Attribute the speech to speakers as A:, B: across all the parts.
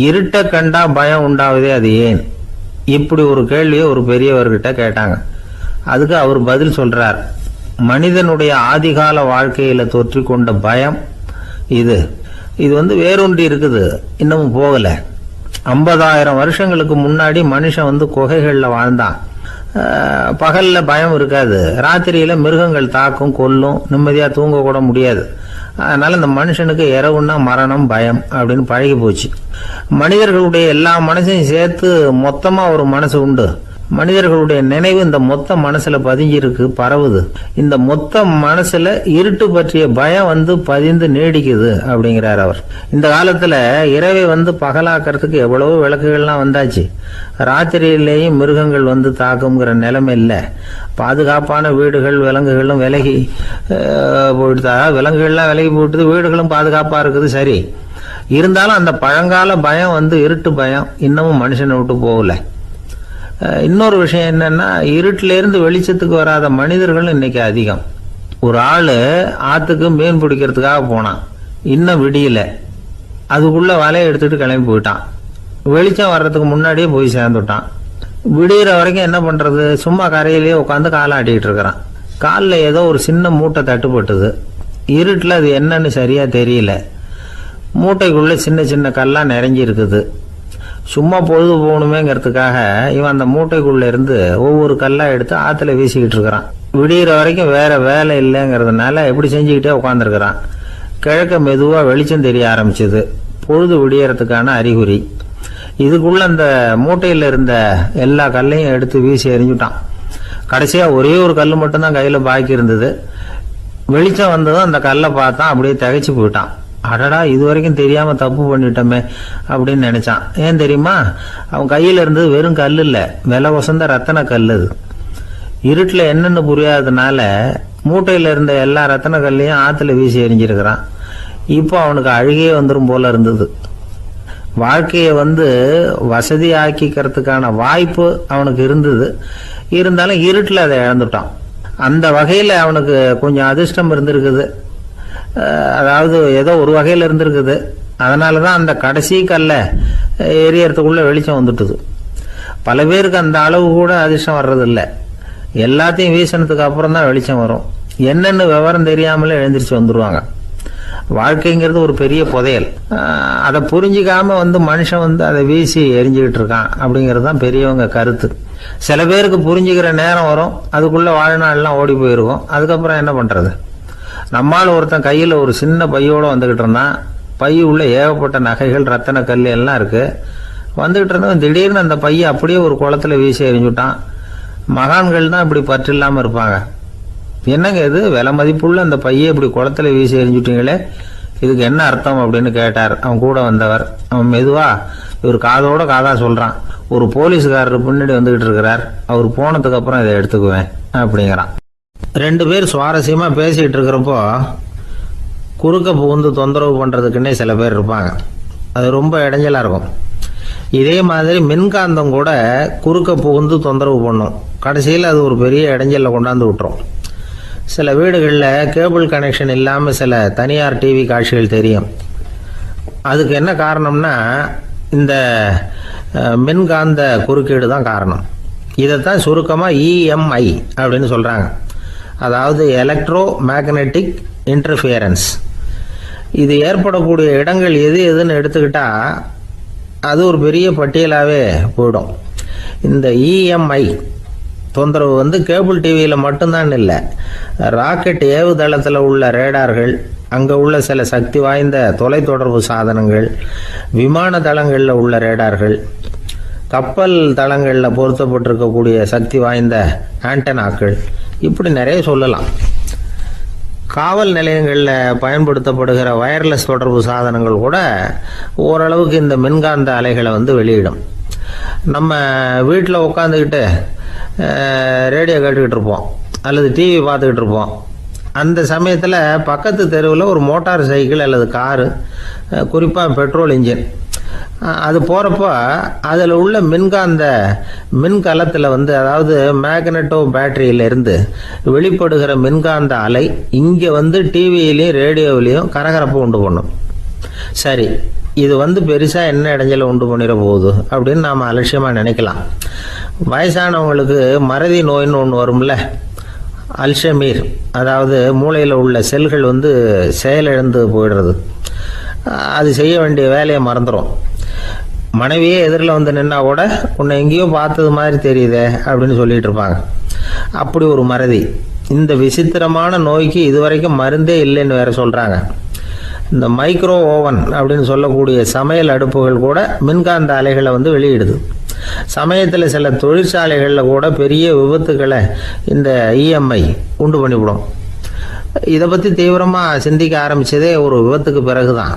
A: இருட்ட கண்டா பயம் உண்டாவதே அது ஏன்? இப்படி ஒரு கேள்வியை ஒரு பெரியவர்கிட்ட கேட்டாங்க. அதுக்கு அவர் பதில் சொல்றார். மனிதனுடைய ஆதிகால வாழ்க்கையில தொற்றி கொண்ட பயம் இது இது வேரூன்றி இருக்குது, இன்னமும் போகல. 50,000 வருஷங்களுக்கு முன்னாடி மனுஷன் குகைகள்ல வாழ்ந்தான். பகல்ல பயம் இருக்காது, ராத்திரியில மிருகங்கள் தாக்கும், கொல்லும், நிம்மதியா தூங்க கூட முடியாது. அதனால இந்த மனுஷனுக்கு இரவுன்னா மரணம், பயம் அப்படின்னு பழகி போச்சு. மனிதர்களுடைய எல்லா மனசையும் சேர்த்து மொத்தமா ஒரு மனசு உண்டு. மனிதர்களுடைய நினைவு இந்த மொத்த மனசுல பதிஞ்சிருக்கு, பரவுது. இந்த மொத்த மனசுல இருட்டு பற்றிய பயம் பதிந்து நீடிக்குது அப்படிங்கிறார் அவர். இந்த காலத்துல இரவை பகலாக்கிறதுக்கு எவ்வளவோ விளக்குகள்லாம் வந்தாச்சு. ராத்திரியிலேயும் மிருகங்கள் தாக்குங்கிற நிலைமை இல்லை. பாதுகாப்பான வீடுகள், விலங்குகளும் விலகி போயிட்டு, விலங்குகள்லாம் விலகி போயிட்டு, வீடுகளும் பாதுகாப்பா இருக்குது. சரி, இருந்தாலும் அந்த பழங்கால பயம் இருட்டு பயம் இன்னமும் மனுஷனை விட்டு போகல. இன்னொரு விஷயம் என்னன்னா, இருட்டில இருந்து வெளிச்சத்துக்கு வராத மனிதர்கள் இன்னைக்கு அதிகம். ஒரு ஆளு ஆத்துக்கு மீன் பிடிக்கிறதுக்காக போனான், இன்னும் விடியல. அதுக்குள்ள வலையை எடுத்துட்டு கிளம்பி போயிட்டான். வெளிச்சம் வர்றதுக்கு முன்னாடியே போய் சேர்ந்துட்டான். விடிகிற வரைக்கும் என்ன பண்றது? சும்மா கரையிலேயே உட்காந்து காலாட்டிட்டு இருக்கிறான். காலில் ஏதோ ஒரு சின்ன மூட்டை தட்டுப்பட்டுது. இருட்டில் அது என்னன்னு சரியா தெரியல. மூட்டைக்குள்ள சின்ன சின்ன கல்லா நிறைஞ்சி இருக்குது. சும்மா பொழுது போகணுமேங்கிறதுக்காக இவன் அந்த மூட்டைக்குள்ள இருந்து ஒவ்வொரு கல்லா எடுத்து ஆத்துல வீசிக்கிட்டு இருக்கிறான். விடிகிற வரைக்கும் வேற வேலை இல்லைங்கிறதுனால எப்படி செஞ்சுக்கிட்டே உட்காந்துருக்கிறான். கிழக்க மெதுவா வெளிச்சம் தெரிய ஆரம்பிச்சது. பொழுது விடியறதுக்கான அறிகுறி. இதுக்குள்ள அந்த மூட்டையில இருந்த எல்லா கல்லையும் எடுத்து வீசி எறிஞ்சுட்டான். கடைசியா ஒரே ஒரு கல் மட்டும்தான் கையில பாக்கி இருந்தது. வெளிச்சம் வந்ததும் அந்த கல்லை பார்த்தான், அப்படியே திகைச்சு போயிட்டான். அடடா, இது வரைக்கும் தெரியாம தப்பு பண்ணிட்டோமே அப்படின்னு நினைச்சான். ஏன் தெரியுமா? அவன் கையில இருந்தது வெறும் கல் இல்ல, விலை வசந்த ரத்தன கல். அது இருட்டுல என்னன்னு புரியாததுனால மூட்டையில இருந்த எல்லா ரத்தன கல்லையும் ஆத்துல வீசி எறிஞ்சிருக்கிறான். இப்போ அவனுக்கு அழுகையே வந்துடும் போல இருந்தது. வாழ்க்கையை வசதி ஆக்கிக்கிறதுக்கான வாய்ப்பு அவனுக்கு இருந்தது. இருந்தாலும் இருட்டுல அதை இழந்துட்டான். அந்த வகையில அவனுக்கு கொஞ்சம் அதிர்ஷ்டம் இருந்திருக்குது. அதாவது ஏதோ ஒரு வகையில் இருந்திருக்குது. அதனாலதான் அந்த கடைசி கல்ல எரியறதுக்குள்ள வெளிச்சம் வந்துட்டுது. பல பேருக்கு அந்த அளவு கூட அதிர்ஷ்டம் வர்றதில்லை. எல்லாத்தையும் வீசினதுக்கு அப்புறம் தான் வெளிச்சம் வரும். என்னன்னு விவரம் தெரியாமலே எழுந்திரிச்சு வந்துருவாங்க. வாழ்க்கைங்கிறது ஒரு பெரிய புதையல். அதை புரிஞ்சிக்காம மனுஷன் அதை வீசி எரிஞ்சுக்கிட்டு இருக்கான் அப்படிங்கிறது தான் பெரியவங்க கருத்து. சில பேருக்கு புரிஞ்சுக்கிற நேரம் வரும், அதுக்குள்ள வாழ்நாள்லாம் ஓடி போயிருக்கும். அதுக்கப்புறம் என்ன பண்றது? நம்மால் ஒருத்தன் கையில் ஒரு சின்ன பையோட வந்துகிட்டு இருந்தான். பை உள்ள ஏகப்பட்ட நகைகள், ரத்தன கல் எல்லாம் இருக்கு. வந்துகிட்டு இருந்தவன் திடீர்னு அந்த பையை அப்படியே ஒரு குளத்துல வீசி எறிஞ்சுட்டான். மகான்கள் தான் இப்படி பற்று இல்லாம இருப்பாங்க. என்னங்க இது, விலை மதிப்புள்ள அந்த பையை இப்படி குளத்துல வீசி எறிஞ்சுட்டீங்களே, இதுக்கு என்ன அர்த்தம் அப்படின்னு கேட்டார் அவன் கூட வந்தவர். அவன் மெதுவா இவர் காதோட காதா சொல்றான். ஒரு போலீஸ்காரர் பின்னாடி வந்துகிட்டு இருக்கிறார், அவர் போனதுக்கு அப்புறம் இதை எடுத்துக்குவேன் அப்படிங்கிறான். 2 பேர் சுவாரஸ்யமா பேசிட்டு இருக்கிறப்போ குறுக்க புகுந்து தொந்தரவு பண்றதுக்குன்னே சில பேர் இருப்பாங்க. அது ரொம்ப இடைஞ்சலா இருக்கும். இதே மாதிரி மின்காந்தம் கூட குறுக்க புகுந்து தொந்தரவு பண்ணும். கடைசியில் அது ஒரு பெரிய இடைஞ்சல கொண்டாந்து விட்டுரும். சில வீடுகளில் கேபிள் கனெக்ஷன் இல்லாமல் சில தனியார் டிவி காட்சிகள் தெரியும். அதுக்கு என்ன காரணம்னா இந்த மின்காந்த குறுக்கீடு தான் காரணம். இதைத்தான் சுருக்கமாக EMI அப்படின்னு சொல்றாங்க. அதாவது எலக்ட்ரோ மேக்னெட்டிக் இன்டர்ஃபியரன்ஸ். இது ஏற்படக்கூடிய இடங்கள் எது எதுன்னு எடுத்துக்கிட்டா அது ஒரு பெரிய பட்டியலாகவே போயிடும். இந்த EMI தொந்தரவு கேபிள் டிவியில் மட்டும்தான் இல்லை, ராக்கெட் ஏவுதளத்தில் உள்ள ரேடார்கள், அங்கே உள்ள சில சக்தி வாய்ந்த தொலைத்தொடர்பு சாதனங்கள், விமான தளங்களில் உள்ள ரேடார்கள், கப்பல் தளங்களில் பொருத்தப்பட்டிருக்கக்கூடிய சக்தி வாய்ந்த ஆண்டனாக்கள், இப்படி நிறைய சொல்லலாம். காவல் நிலையங்களில் பயன்படுத்தப்படுகிற வயர்லெஸ் தொடர்பு சாதனங்கள் கூட ஓரளவுக்கு இந்த மின்காந்த அலைகளை வெளியிடும். நம்ம வீட்டில் உட்காந்துக்கிட்டு ரேடியோ கேட்டுக்கிட்டு இருப்போம் அல்லது டிவி பார்த்துக்கிட்டு இருப்போம். அந்த சமயத்தில் பக்கத்து தெருவில் ஒரு மோட்டார் சைக்கிள் அல்லது காரு, குறிப்பாக பெட்ரோல் இன்ஜின், அது போகிறப்போ அதில் உள்ள மின்கலத்தில் அதாவது மேக்னட்டோ பேட்டரியிலிருந்து வெளிப்படுகிற மின்காந்த அலை இங்கே டிவியிலையும் ரேடியோவிலையும் கரகரப்பு உண்டு பண்ணும். சரி, இது வந்து பெருசாக என்ன இடைஞ்சலை உண்டு பண்ணிட போகுது அப்படின்னு நாம் அலட்சியமாக நினைக்கலாம். வயசானவங்களுக்கு மறதி நோயின்னு ஒன்று வரும்ல, அல்ஷமீர், அதாவது மூளையில் உள்ள செல்கள் வந்து செயலிழந்து போயிடுறது. அது செய்ய வேண்டிய வேலையை மறந்துடும். மனைவியே எதிரில் வந்து நின்னா கூட உன்னை எங்கேயோ பார்த்தது மாதிரி தெரியுதே அப்படின்னு சொல்லிட்டு இருப்பாங்க. அப்படி ஒரு மறதி. இந்த விசித்திரமான நோய்க்கு இதுவரைக்கும் மருந்தே இல்லைன்னு வேற சொல்கிறாங்க. இந்த மைக்ரோ ஓவன் அப்படின்னு சொல்லக்கூடிய சமையல் அடுப்புகள் கூட மின்காந்த அலைகளை வந்து வெளியிடுது. சமயத்தில் சில தொழிற்சாலைகளில் கூட பெரிய விபத்துக்களை இந்த இஎம்ஐ உண்டு பண்ணிவிடும். இதை பற்றி தீவிரமாக சிந்திக்க ஆரம்பித்ததே ஒரு விபத்துக்கு பிறகு தான்.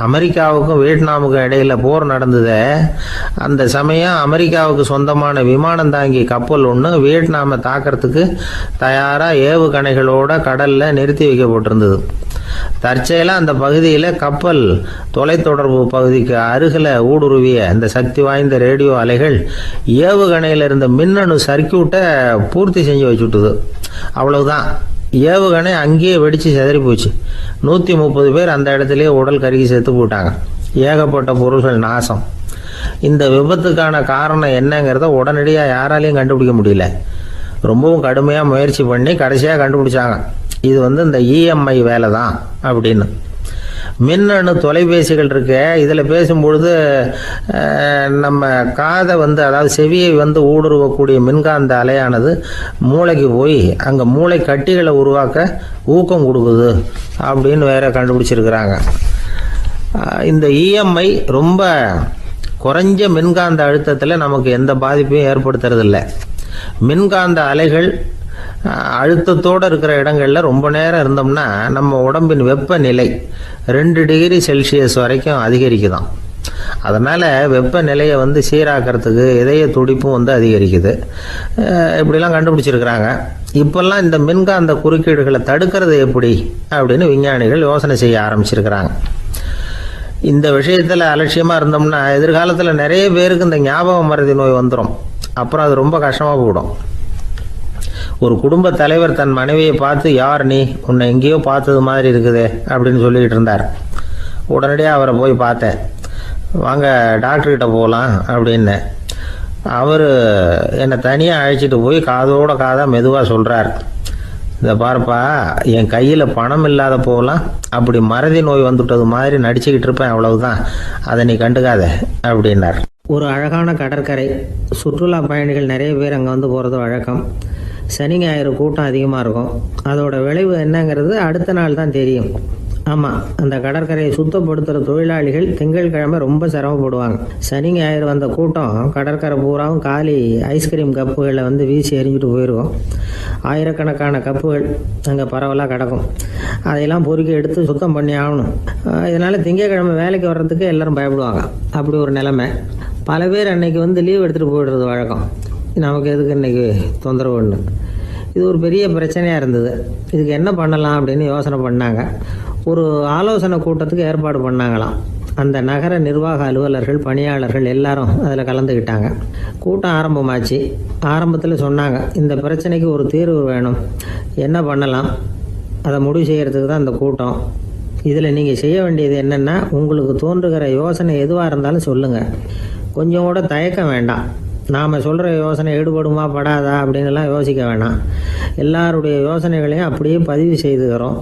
A: அமெரிக்காவுக்கும் வியட்நாமுக்கும் இடையில போர் நடந்தது. அந்த சமயம் அமெரிக்காவுக்கு சொந்தமான விமானம் தாங்கி கப்பல் ஒன்று வியட்நாமை தாக்கிறதுக்கு தயாராக ஏவுகணைகளோட கடலில் நிறுத்தி வைக்கப்பட்டிருந்தது. தற்செயலாக அந்த பகுதியில் கப்பல் தொலைத்தொடர்பு பகுதிக்கு அருகில் ஊடுருவிய இந்த சக்தி வாய்ந்த ரேடியோ அலைகள் ஏவுகணையில் இருந்த மின்னணு சர்க்கியூட்டை பூர்த்தி செஞ்சு வச்சுட்டுது. அவ்வளவுதான், ஏவுகணை அங்கேயே வெடித்து சிதறி போச்சு. 130 பேர் அந்த இடத்துலயே உடல் கருகி செத்து போட்டாங்க. ஏகப்பட்ட பொருள்கள் நாசம். இந்த விபத்துக்கான காரணம் என்னங்கிறத உடனடியாக யாராலையும் கண்டுபிடிக்க முடியல. ரொம்பவும் கடுமையாக முயற்சி பண்ணி கடைசியாக கண்டுபிடிச்சாங்க, இது வந்து இந்த இஎம்ஐ வேலை தான் அப்படின்னு. மின்னணு தொலைபேசிகள் இருக்கு. இதில் பேசும்பொழுது நம்ம காதை வந்து, அதாவது செவியை வந்து ஊடுருவக்கூடிய மின்காந்த அலையானது மூளைக்கு போய் அங்கே மூளை கட்டிகளை உருவாக்க ஊக்கம் கொடுக்குது அப்படின்னு வேற கண்டுபிடிச்சிருக்கிறாங்க. இந்த இஎம்ஐ ரொம்ப குறைஞ்ச மின்காந்த அழுத்தத்தில் நமக்கு எந்த பாதிப்பையும் ஏற்படுத்துறதில்லை. மின்காந்த அலைகள் அழுத்தத்தோடு இருக்கிற இடங்களில் ரொம்ப நேரம் இருந்தோம்னா நம்ம உடம்பின் வெப்பநிலை 2 டிகிரி செல்சியஸ் வரைக்கும் அதிகரிக்குதாம். அதனால் வெப்பநிலையை வந்து சீராக்கிறதுக்கு இதய துடிப்பும் வந்து அதிகரிக்குது. இப்படிலாம் கண்டுபிடிச்சிருக்கிறாங்க. இப்போல்லாம் இந்த மின்காந்த குறுக்கீடுகளை தடுக்கிறது எப்படி அப்படின்னு விஞ்ஞானிகள் யோசனை செய்ய ஆரம்பிச்சிருக்கிறாங்க. இந்த விஷயத்தில் அலட்சியமாக இருந்தோம்னா எதிர்காலத்தில் நிறைய பேருக்கு இந்த ஞாபக மறதி நோய் வந்துடும். அப்புறம் அது ரொம்ப கஷ்டமாக போயிடும். ஒரு குடும்ப தலைவர் தன் மனைவியை பார்த்து, யார் நீ, உன்னை எங்கேயோ பார்த்தது மாதிரி இருக்குதே அப்படின்னு சொல்லிக்கிட்டு இருந்தார். உடனடியாக அவரை போய் பார்த்தேன். வாங்க டாக்டர்கிட்ட போகலாம் அப்படின்னு. அவர் என்னை தனியாக அழைச்சிட்டு போய் காதோட காதாக மெதுவாக சொல்கிறார், இதை பாருப்பா, என் கையில் பணம் இல்லாத போகலாம் அப்படி மறதி நோய் வந்துட்டது மாதிரி நடிச்சுக்கிட்டு இருப்பேன், அவ்வளவுதான், அதை நீ கண்டுக்காத அப்படின்னார். ஒரு அழகான கடற்கரை. சுற்றுலா பயணிகள் நிறைய பேர் அங்கே வந்து போகிறது வழக்கம். சனி ஞாயிறு கூட்டம் அதிகமாக இருக்கும். அதோட விளைவு என்னங்கிறது அடுத்த நாள் தான் தெரியும். ஆமாம், அந்த கடற்கரையை சுத்தப்படுத்துகிற தொழிலாளிகள் திங்கட்கிழமை ரொம்ப சிரமப்படுவாங்க. சனி ஞாயிறு வந்த கூட்டம் கடற்கரை பூராவும் காலி ஐஸ்கிரீம் கப்புகளை வந்து வீசி எறிஞ்சிட்டு போயிடுவோம். ஆயிரக்கணக்கான கப்புகள் அங்கே பரவலாக கிடக்கும். அதையெல்லாம் பொறுக்கி எடுத்து சுத்தம் பண்ணி ஆகணும். இதனால் திங்கட்கிழமை வேலைக்கு வர்றதுக்கு எல்லோரும் பயப்படுவாங்க. அப்படி ஒரு நிலைமை. பல பேர் அன்னைக்கு வந்து லீவ் எடுத்துகிட்டு போயிடுறது வழக்கம். நமக்கு எதுக்கு இன்றைக்கி தொந்தரவுன்னு. இது ஒரு பெரிய பிரச்சனையாக இருந்தது. இதுக்கு என்ன பண்ணலாம் அப்படின்னு யோசனை பண்ணாங்க. ஒரு ஆலோசனை கூட்டத்துக்கு ஏற்பாடு பண்ணாங்களாம். அந்த நகர நிர்வாக அலுவலர்கள், பணியாளர்கள் எல்லாரும் அதில் கலந்துக்கிட்டாங்க. கூட்டம் ஆரம்பமாச்சு. ஆரம்பத்தில் சொன்னாங்க, இந்த பிரச்சனைக்கு ஒரு தீர்வு வேணும், என்ன பண்ணலாம், அதை முடிவு செய்கிறதுக்கு தான் இந்த கூட்டம். இதில் நீங்கள் செய்ய வேண்டியது என்னென்னா, உங்களுக்கு தோன்றுகிற யோசனை எதுவாக இருந்தாலும் சொல்லுங்கள். கொஞ்சம் கூட தயக்கம் வேண்டாம். நாம் சொல்கிற யோசனை ஈடுபடுமா படாதா அப்படின்லாம் யோசிக்க வேணாம். எல்லாருடைய யோசனைகளையும் அப்படியே பதிவு செய்துக்கிறோம்.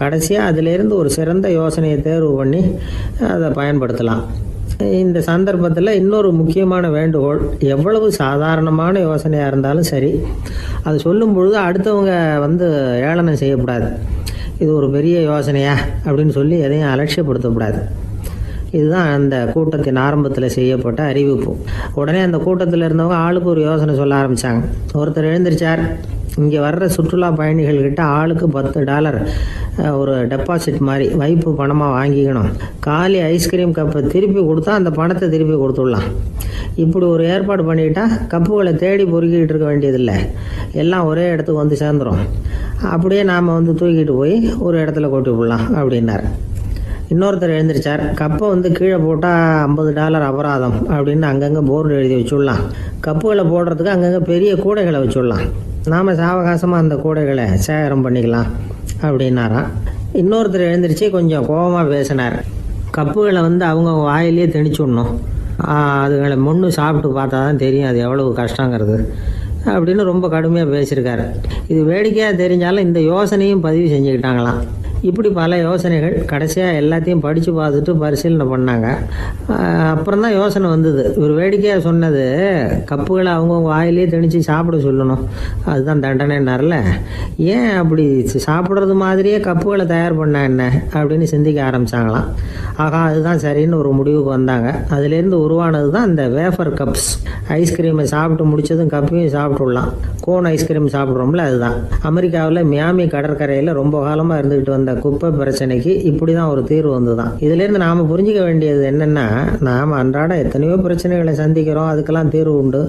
A: கடைசியாக அதிலேருந்து ஒரு சிறந்த யோசனையை தேர்வு பண்ணி அதை பயன்படுத்தலாம். இந்த சந்தர்ப்பத்தில் இன்னொரு முக்கியமான வேண்டுகோள், எவ்வளவு சாதாரணமான யோசனையாக இருந்தாலும் சரி, அது சொல்லும் பொழுது அடுத்தவங்க வந்து ஏளனம் செய்யக்கூடாது. இது ஒரு பெரிய யோசனையா அப்படின்னு சொல்லி எதையும் அலட்சியப்படுத்தக்கூடாது. இதுதான் அந்த கூட்டத்தின் ஆரம்பத்தில் செய்யப்பட்ட அறிவிப்பு. உடனே அந்த கூட்டத்தில் இருந்தவங்க ஆளுக்கு ஒரு யோசனை சொல்ல ஆரம்பித்தாங்க. ஒருத்தர் எழுந்திருச்சார், இங்கே வர்ற சுற்றுலா பயணிகள்கிட்ட ஆளுக்கு $10 ஒரு டெபாசிட் மாதிரி வைப்பு பணமாக வாங்கிக்கணும். காலி ஐஸ்கிரீம் கப்பை திருப்பி கொடுத்தா அந்த பணத்தை திருப்பி கொடுத்துடலாம். இப்படி ஒரு ஏற்பாடு பண்ணிக்கிட்டா கப்புகளை தேடி பொறுக்கிக்கிட்டு இருக்க வேண்டியதில்லை, எல்லாம் ஒரே இடத்துக்கு வந்து சேர்ந்துடும். அப்படியே நாம் வந்து தூக்கிட்டு போய் ஒரு இடத்துல கொட்டி விடலாம் அப்படின்னார். இன்னொருத்தர் எழுந்திரிச்சார், கப்பை வந்து கீழே போட்டால் $50 அபராதம் அப்படின்னு அங்கங்கே போர்டு எழுதி வச்சுடலாம். கப்புகளை போடுறதுக்கு அங்கங்கே பெரிய கூடைகளை வச்சுடலாம். நாம் சாவகாசமாக அந்த கூடைகளை சேகரம் பண்ணிக்கலாம் அப்படின்னாராம். இன்னொருத்தர் எழுந்திரிச்சு கொஞ்சம் கோபமாக பேசினார்,
B: கப்புகளை வந்து அவங்க வாயிலே திணிச்சுடணும். அதுகளை முன்னு சாப்பிட்டு பார்த்தா தான் தெரியும் அது எவ்வளவு கஷ்டங்கிறது அப்படின்னு ரொம்ப கடுமையாக பேசியிருக்காரு. இது வேடிக்கையாக தெரிஞ்சாலும் இந்த யோசனையும் பதிவு செஞ்சுக்கிட்டாங்களாம். இப்படி பல யோசனைகள் கடைசியாக எல்லாத்தையும் படித்து பார்த்துட்டு பரிசீலனை பண்ணாங்க. அப்புறம் தான் யோசனை வந்தது. இவர் வேடிக்கையாக சொன்னது கப்புகளை அவங்கவுங்க வாயிலே திணிச்சு சாப்பிட சொல்லணும், அதுதான் தண்டனைன்னார்ல. ஏன் அப்படி சாப்பிட்றது மாதிரியே கப்புகளை தயார் பண்ண என்ன அப்படின்னு சிந்திக்க ஆரம்பித்தாங்களாம். ஆகா, அதுதான் சரின்னு ஒரு முடிவுக்கு வந்தாங்க. அதுலேருந்து உருவானது தான் இந்த வேஃபர் கப்ஸ். ஐஸ்கிரீமை சாப்பிட்டு முடிச்சதும் கப்பையும் சாப்பிட்டுடலாம். கோன் ஐஸ்கிரீம் சாப்பிட்றோம்ல, அதுதான். அமெரிக்காவில் மியாமி கடற்கரையில் ரொம்ப காலமாக இருந்துக்கிட்டு வந்த குப்பை பிரச்சனைக்கு இப்படி தான் ஒரு தீர்வு வந்துதான். இதுலேருந்து நாம் புரிஞ்சிக்க வேண்டியது என்னென்னா, நாம் அன்றாட எத்தனையோ பிரச்சனைகளை சந்திக்கிறோம், அதுக்கெல்லாம் தீர்வு உண்டு.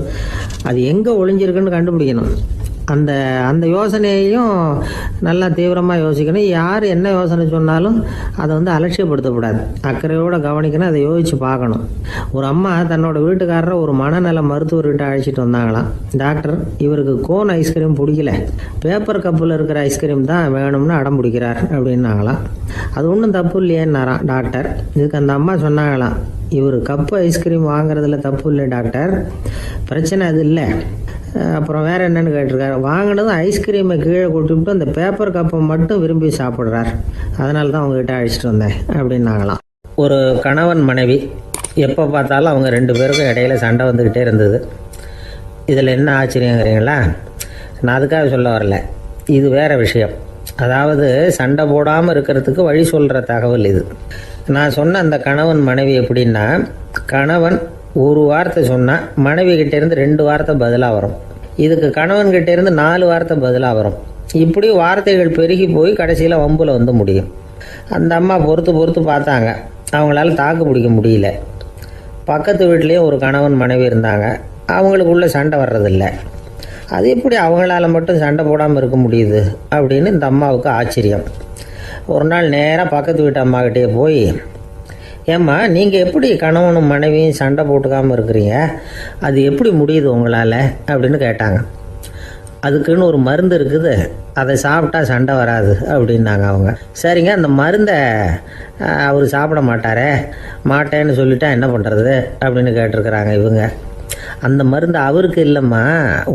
B: அது எங்கே ஒளிஞ்சிருக்குன்னு கண்டுபிடிக்கணும். அந்த யோசனையையும் நல்லா தீவிரமாக யோசிக்கணும். யார் என்ன யோசனை சொன்னாலும் அதை வந்து அலட்சியப்படுத்தக்கூடாது. அக்கறையோடு கவனிக்கணும், அதை யோசித்து பார்க்கணும். ஒரு அம்மா தன்னோட வீட்டுக்காரரை ஒரு மனநல மருத்துவர்கிட்ட அழைச்சிட்டு வந்தாங்களாம். டாக்டர், இவருக்கு கோன் ஐஸ்கிரீம் பிடிக்கல, பேப்பர் கப்பில் இருக்கிற ஐஸ்கிரீம் தான் வேணும்னு அடம் பிடிக்கிறார் அப்படின்னாங்களாம். அது ஒன்றும் தப்பு இல்லையேன்னாராம் டாக்டர். இதுக்கு அந்த அம்மா சொன்னாங்களாம், இவர் கப்பு ஐஸ்கிரீம் வாங்குறதுல தப்பு இல்லை டாக்டர், பிரச்சனை அது இல்லை. அப்புறம் வேறு என்னென்னு கேட்டிருக்காரு. வாங்கினதும் ஐஸ்கிரீமை கீழே கொட்டிவிட்டு அந்த பேப்பர் கப்பை மட்டும் விரும்பி சாப்பிட்றார், அதனால தான் அவங்ககிட்ட அழைச்சிட்டு வந்தேன் அப்படின்னாங்களாம். ஒரு கணவன் மனைவி எப்போ பார்த்தாலும் அவங்க 2 பேருக்கும் இடையில சண்டை வந்துக்கிட்டே இருந்தது. இதில் என்ன ஆச்சரியங்கிறீங்களா? நான் அதுக்காக சொல்ல வரல, இது வேறு விஷயம். அதாவது சண்டை போடாமல் இருக்கிறதுக்கு வழி சொல்கிற தகவல் இது. நான் சொன்ன அந்த கணவன் மனைவி எப்படின்னா, கணவன் ஒரு வார்த்தை சொன்னால் மனைவி கிட்டேருந்து 2 வார்த்தை பதிலாக வரும். இதுக்கு கணவன்கிட்ட இருந்து 4 வார்த்தை பதிலாக வரும். இப்படி வார்த்தைகள் பெருகி போய் கடைசியில் வம்பில் வந்து முடியும். அந்த அம்மா பொறுத்து பார்த்தாங்க, அவங்களால தாக்கு பிடிக்க முடியல. பக்கத்து வீட்லேயும் ஒரு கணவன் மனைவி இருந்தாங்க, அவங்களுக்குள்ள சண்டை வர்றதில்லை. அது எப்படி அவங்களால மட்டும் சண்டை போடாமல் இருக்க முடியுது அப்படின்னு இந்த அம்மாவுக்கு ஆச்சரியம். ஒரு நாள் நேராக பக்கத்து வீட்டு அம்மாக்கிட்டே போய், ஏம்மா, நீங்கள் எப்படி கணவனும் மனைவியும் சண்டை போட்டுக்காமல் இருக்கிறீங்க, அது எப்படி முடியுது உங்களால் அப்படின்னு கேட்டாங்க. அதுக்குன்னு ஒரு மருந்து இருக்குது, அதை சாப்பிட்டா சண்டை வராது அப்படின்னாங்க அவங்க. சரிங்க, அந்த மருந்தை அவர் சாப்பிட மாட்டேன்னு சொல்லிட்டா என்ன பண்ணுறது அப்படின்னு கேட்டிருக்கிறாங்க இவங்க. அந்த மருந்து அவருக்கு இல்லைம்மா,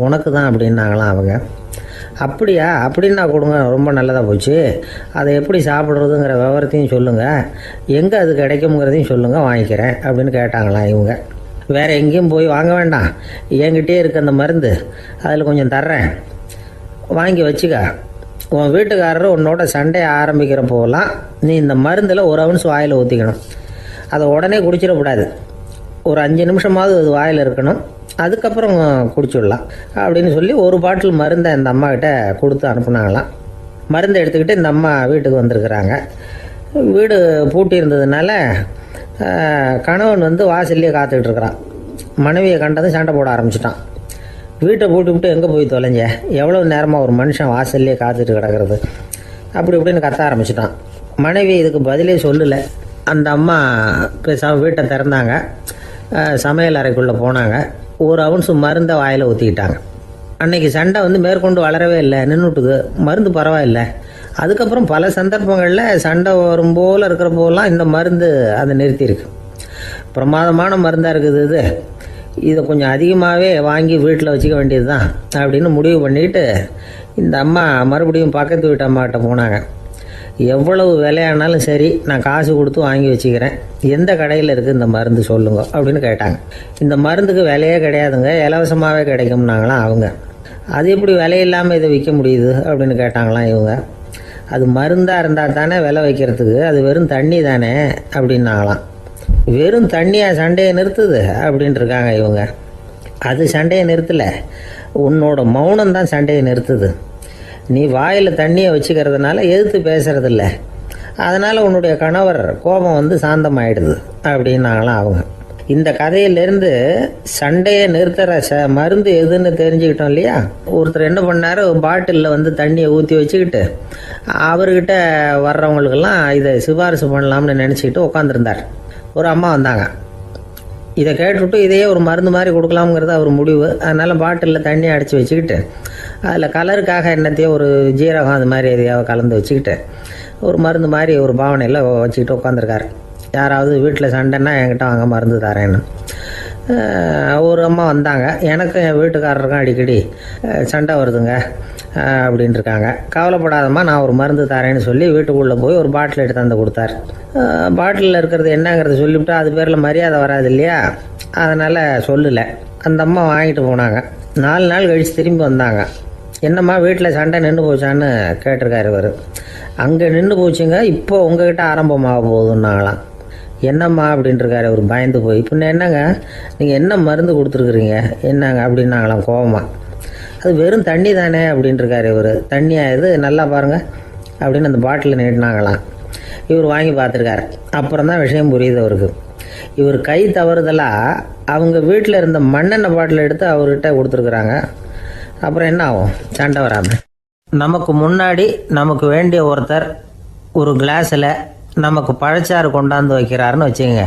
B: உனக்கு தான் அப்படின்னாங்களாம் அவங்க. அப்படியா, அப்படின்னா கொடுங்க, ரொம்ப நல்லதாக போச்சு. அதை எப்படி சாப்பிட்றதுங்கிற விவரத்தையும் சொல்லுங்கள், எங்கே அது கிடைக்குங்கிறதையும் சொல்லுங்கள், வாங்கிக்கிறேன் அப்படின்னு கேட்டாங்களாம் இவங்க. வேறு எங்கேயும் போய் வாங்க வேண்டாம், என்கிட்டே இருக்க அந்த மருந்து அதில் கொஞ்சம் தர்றேன், வாங்கி வச்சுக்க. உன் வீட்டுக்காரர் உன்னோட சண்டையை ஆரம்பிக்கிற போகலாம் நீ இந்த மருந்தில் 1 ounce வாயில் ஊற்றிக்கணும். அதை உடனே குடிச்சிடக்கூடாது, ஒரு 5 நிமிஷமாவது அது வாயில் இருக்கணும், அதுக்கப்புறம் குடிச்சிடலாம் அப்படின்னு சொல்லி ஒரு பாட்டில் மருந்தை இந்த அம்மாக்கிட்ட கொடுத்து அனுப்புனாங்களாம். மருந்தை எடுத்துக்கிட்டு இந்த அம்மா வீட்டுக்கு வந்திருக்கிறாங்க. வீடு பூட்டி இருந்ததுனால கணவன் வந்து வாசல்லையே காத்துக்கிட்டு இருக்கிறான். மனைவியை கண்டதும் சண்டை போட ஆரம்பிச்சிட்டான். வீட்டை பூட்டி எங்கே போய் தொலைஞ்ச, எவ்வளோ நேரமாக ஒரு மனுஷன் வாசல்லையே காத்துட்டு கிடக்கிறது அப்படி இப்படின்னு கத்த ஆரம்பிச்சிட்டான். மனைவி இதுக்கு பதிலே சொல்லலை. அந்த அம்மா பேசாமல் வீட்டை திறந்தாங்க, சமையல் அறைக்குள்ளே போனாங்க, 1 ounce மருந்தை வாயில் ஊற்றிக்கிட்டாங்க. அன்னைக்கு சண்டை வந்து மேற்கொண்டு வளரவே இல்லை, நின்றுட்டுது. மருந்து பரவாயில்லை. அதுக்கப்புறம் பல சந்தர்ப்பங்களில் சண்டை வரும் போல் இருக்கிற போலாம் இந்த மருந்து அதை நிறுத்தியிருக்கு. பிரமாதமான மருந்தாக இருக்குது இதை கொஞ்சம் அதிகமாகவே வாங்கி வீட்டில் வச்சுக்க வேண்டியது தான் அப்படின்னு முடிவு பண்ணிட்டு இந்த அம்மா மறுபடியும் பக்கத்து வீட்டு அம்மாக்கிட்ட போனாங்க. எவ்வளவு விலையானாலும் சரி, நான் காசு கொடுத்து வாங்கி வச்சுக்கிறேன், எந்த கடையில் இருக்குது இந்த மருந்து சொல்லுங்க அப்படின்னு கேட்டாங்க. இந்த மருந்துக்கு விலையே கிடையாதுங்க, இலவசமாகவே கிடைக்கும்னாங்களாம் அவங்க. அது எப்படி விலையில்லாமல் இதை விற்க முடியுது அப்படின்னு கேட்டாங்களாம் இவங்க. அது மருந்தாக இருந்தால் தானே விலை வைக்கிறதுக்கு, அது வெறும் தண்ணி தானே அப்படின்னாங்களாம். வெறும் தண்ணியாக சண்டையை நிறுத்துது அப்படின்ட்டு இருக்காங்க இவங்க. அது சண்டையை நிறுத்தலை, உன்னோட மௌனம் தான் சண்டையை நிறுத்துது. நீ வாயில் தண்ணியை வச்சுக்கிறதுனால எதிர்த்து பேசுறதில்ல, அதனால் உன்னுடைய கணவர் கோபம் வந்து சாந்தமாயிடுது அப்படின்னாங்களாம் அவங்க. இந்த கதையிலேருந்து சண்டையை நிறுத்துகிற மருந்து எதுன்னு தெரிஞ்சுக்கிட்டோம் இல்லையா? ஒருத்தர் என்ன பண்ணார், பாட்டிலில் வந்து தண்ணியை ஊற்றி வச்சுக்கிட்டு அவர்கிட்ட வர்றவங்களுக்கெல்லாம் இதை சிபாரிசு பண்ணலாம்னு நினச்சிக்கிட்டு உட்காந்துருந்தார். ஒரு அம்மா வந்தாங்க. இதை கேட்டுவிட்டு இதையே ஒரு மருந்து மாதிரி கொடுக்கலாம்ங்கிறது அவர் முடிவு. அதனால் பாட்டிலில் தண்ணி அடித்து வச்சுக்கிட்டு அதில் கலருக்காக என்னத்தையோ ஒரு ஜீரகம் அது மாதிரி எதையாவது கலந்து வச்சுக்கிட்டு ஒரு மருந்து மாதிரி ஒரு பாவனையில் வச்சுக்கிட்டு உட்காந்துருக்காரு. யாராவது வீட்டில் சண்டைன்னா என்கிட்ட வாங்க மருந்து தரேன்னு. ஒரு அம்மா வந்தாங்க, எனக்கும் என் வீட்டுக்காரருக்கும் அடிக்கடி சண்டை வருதுங்க அப்படின்ட்டு இருக்காங்க. கவலைப்படாதம்மா, நான் ஒரு மருந்து தரேன்னு சொல்லி வீட்டுக்குள்ளே போய் ஒரு பாட்டில் எடுத்து வந்து கொடுத்தாரு. பாட்டிலில் இருக்கிறது என்னங்கிறத சொல்லிவிட்டு அது பேரில் மரியாதை வராது இல்லையா, அதனால் சொல்லலை. அந்த அம்மா வாங்கிட்டு போனாங்க. 4 நாள் கழித்து திரும்பி வந்தாங்க. என்னம்மா வீட்டில் சண்டை நின்று போச்சான்னு கேட்டிருக்காரு இவர். அங்கே நின்று போச்சுங்க, இப்போ உங்ககிட்ட ஆரம்பமாக போகுதுன்னாங்களாம். என்னம்மா அப்படின்ட்டுருக்காரு அவர் பயந்து போய். பின்ன என்னங்க, நீங்கள் என்ன மருந்து கொடுத்துருக்குறீங்க என்னங்க அப்படின்னாங்களாம் கோபமாக. அது வெறும் தண்ணி தானே அப்படின்ட்டுருக்காரு இவர். தண்ணியாக இது, நல்லா பாருங்கள் அப்படின்னு அந்த பாட்டிலில் நீட்டினாங்களாம். இவர் வாங்கி பார்த்துருக்காரு. அப்புறம் தான் விஷயம் புரியுது அவருக்கு. இவர் கை தவறுதலாக அவங்க வீட்டில் இருந்த மண்ணெண்ணெய் பாட்டில் எடுத்து அவர்கிட்ட கொடுத்துருக்குறாங்க. அப்புறம் என்ன ஆகும், சண்டை வராமல். நமக்கு முன்னாடி நமக்கு வேண்டிய ஒருத்தர் ஒரு கிளாஸில் நமக்கு பழச்சாறு கொண்டாந்து வைக்கிறாருன்னு வச்சுக்கோங்க.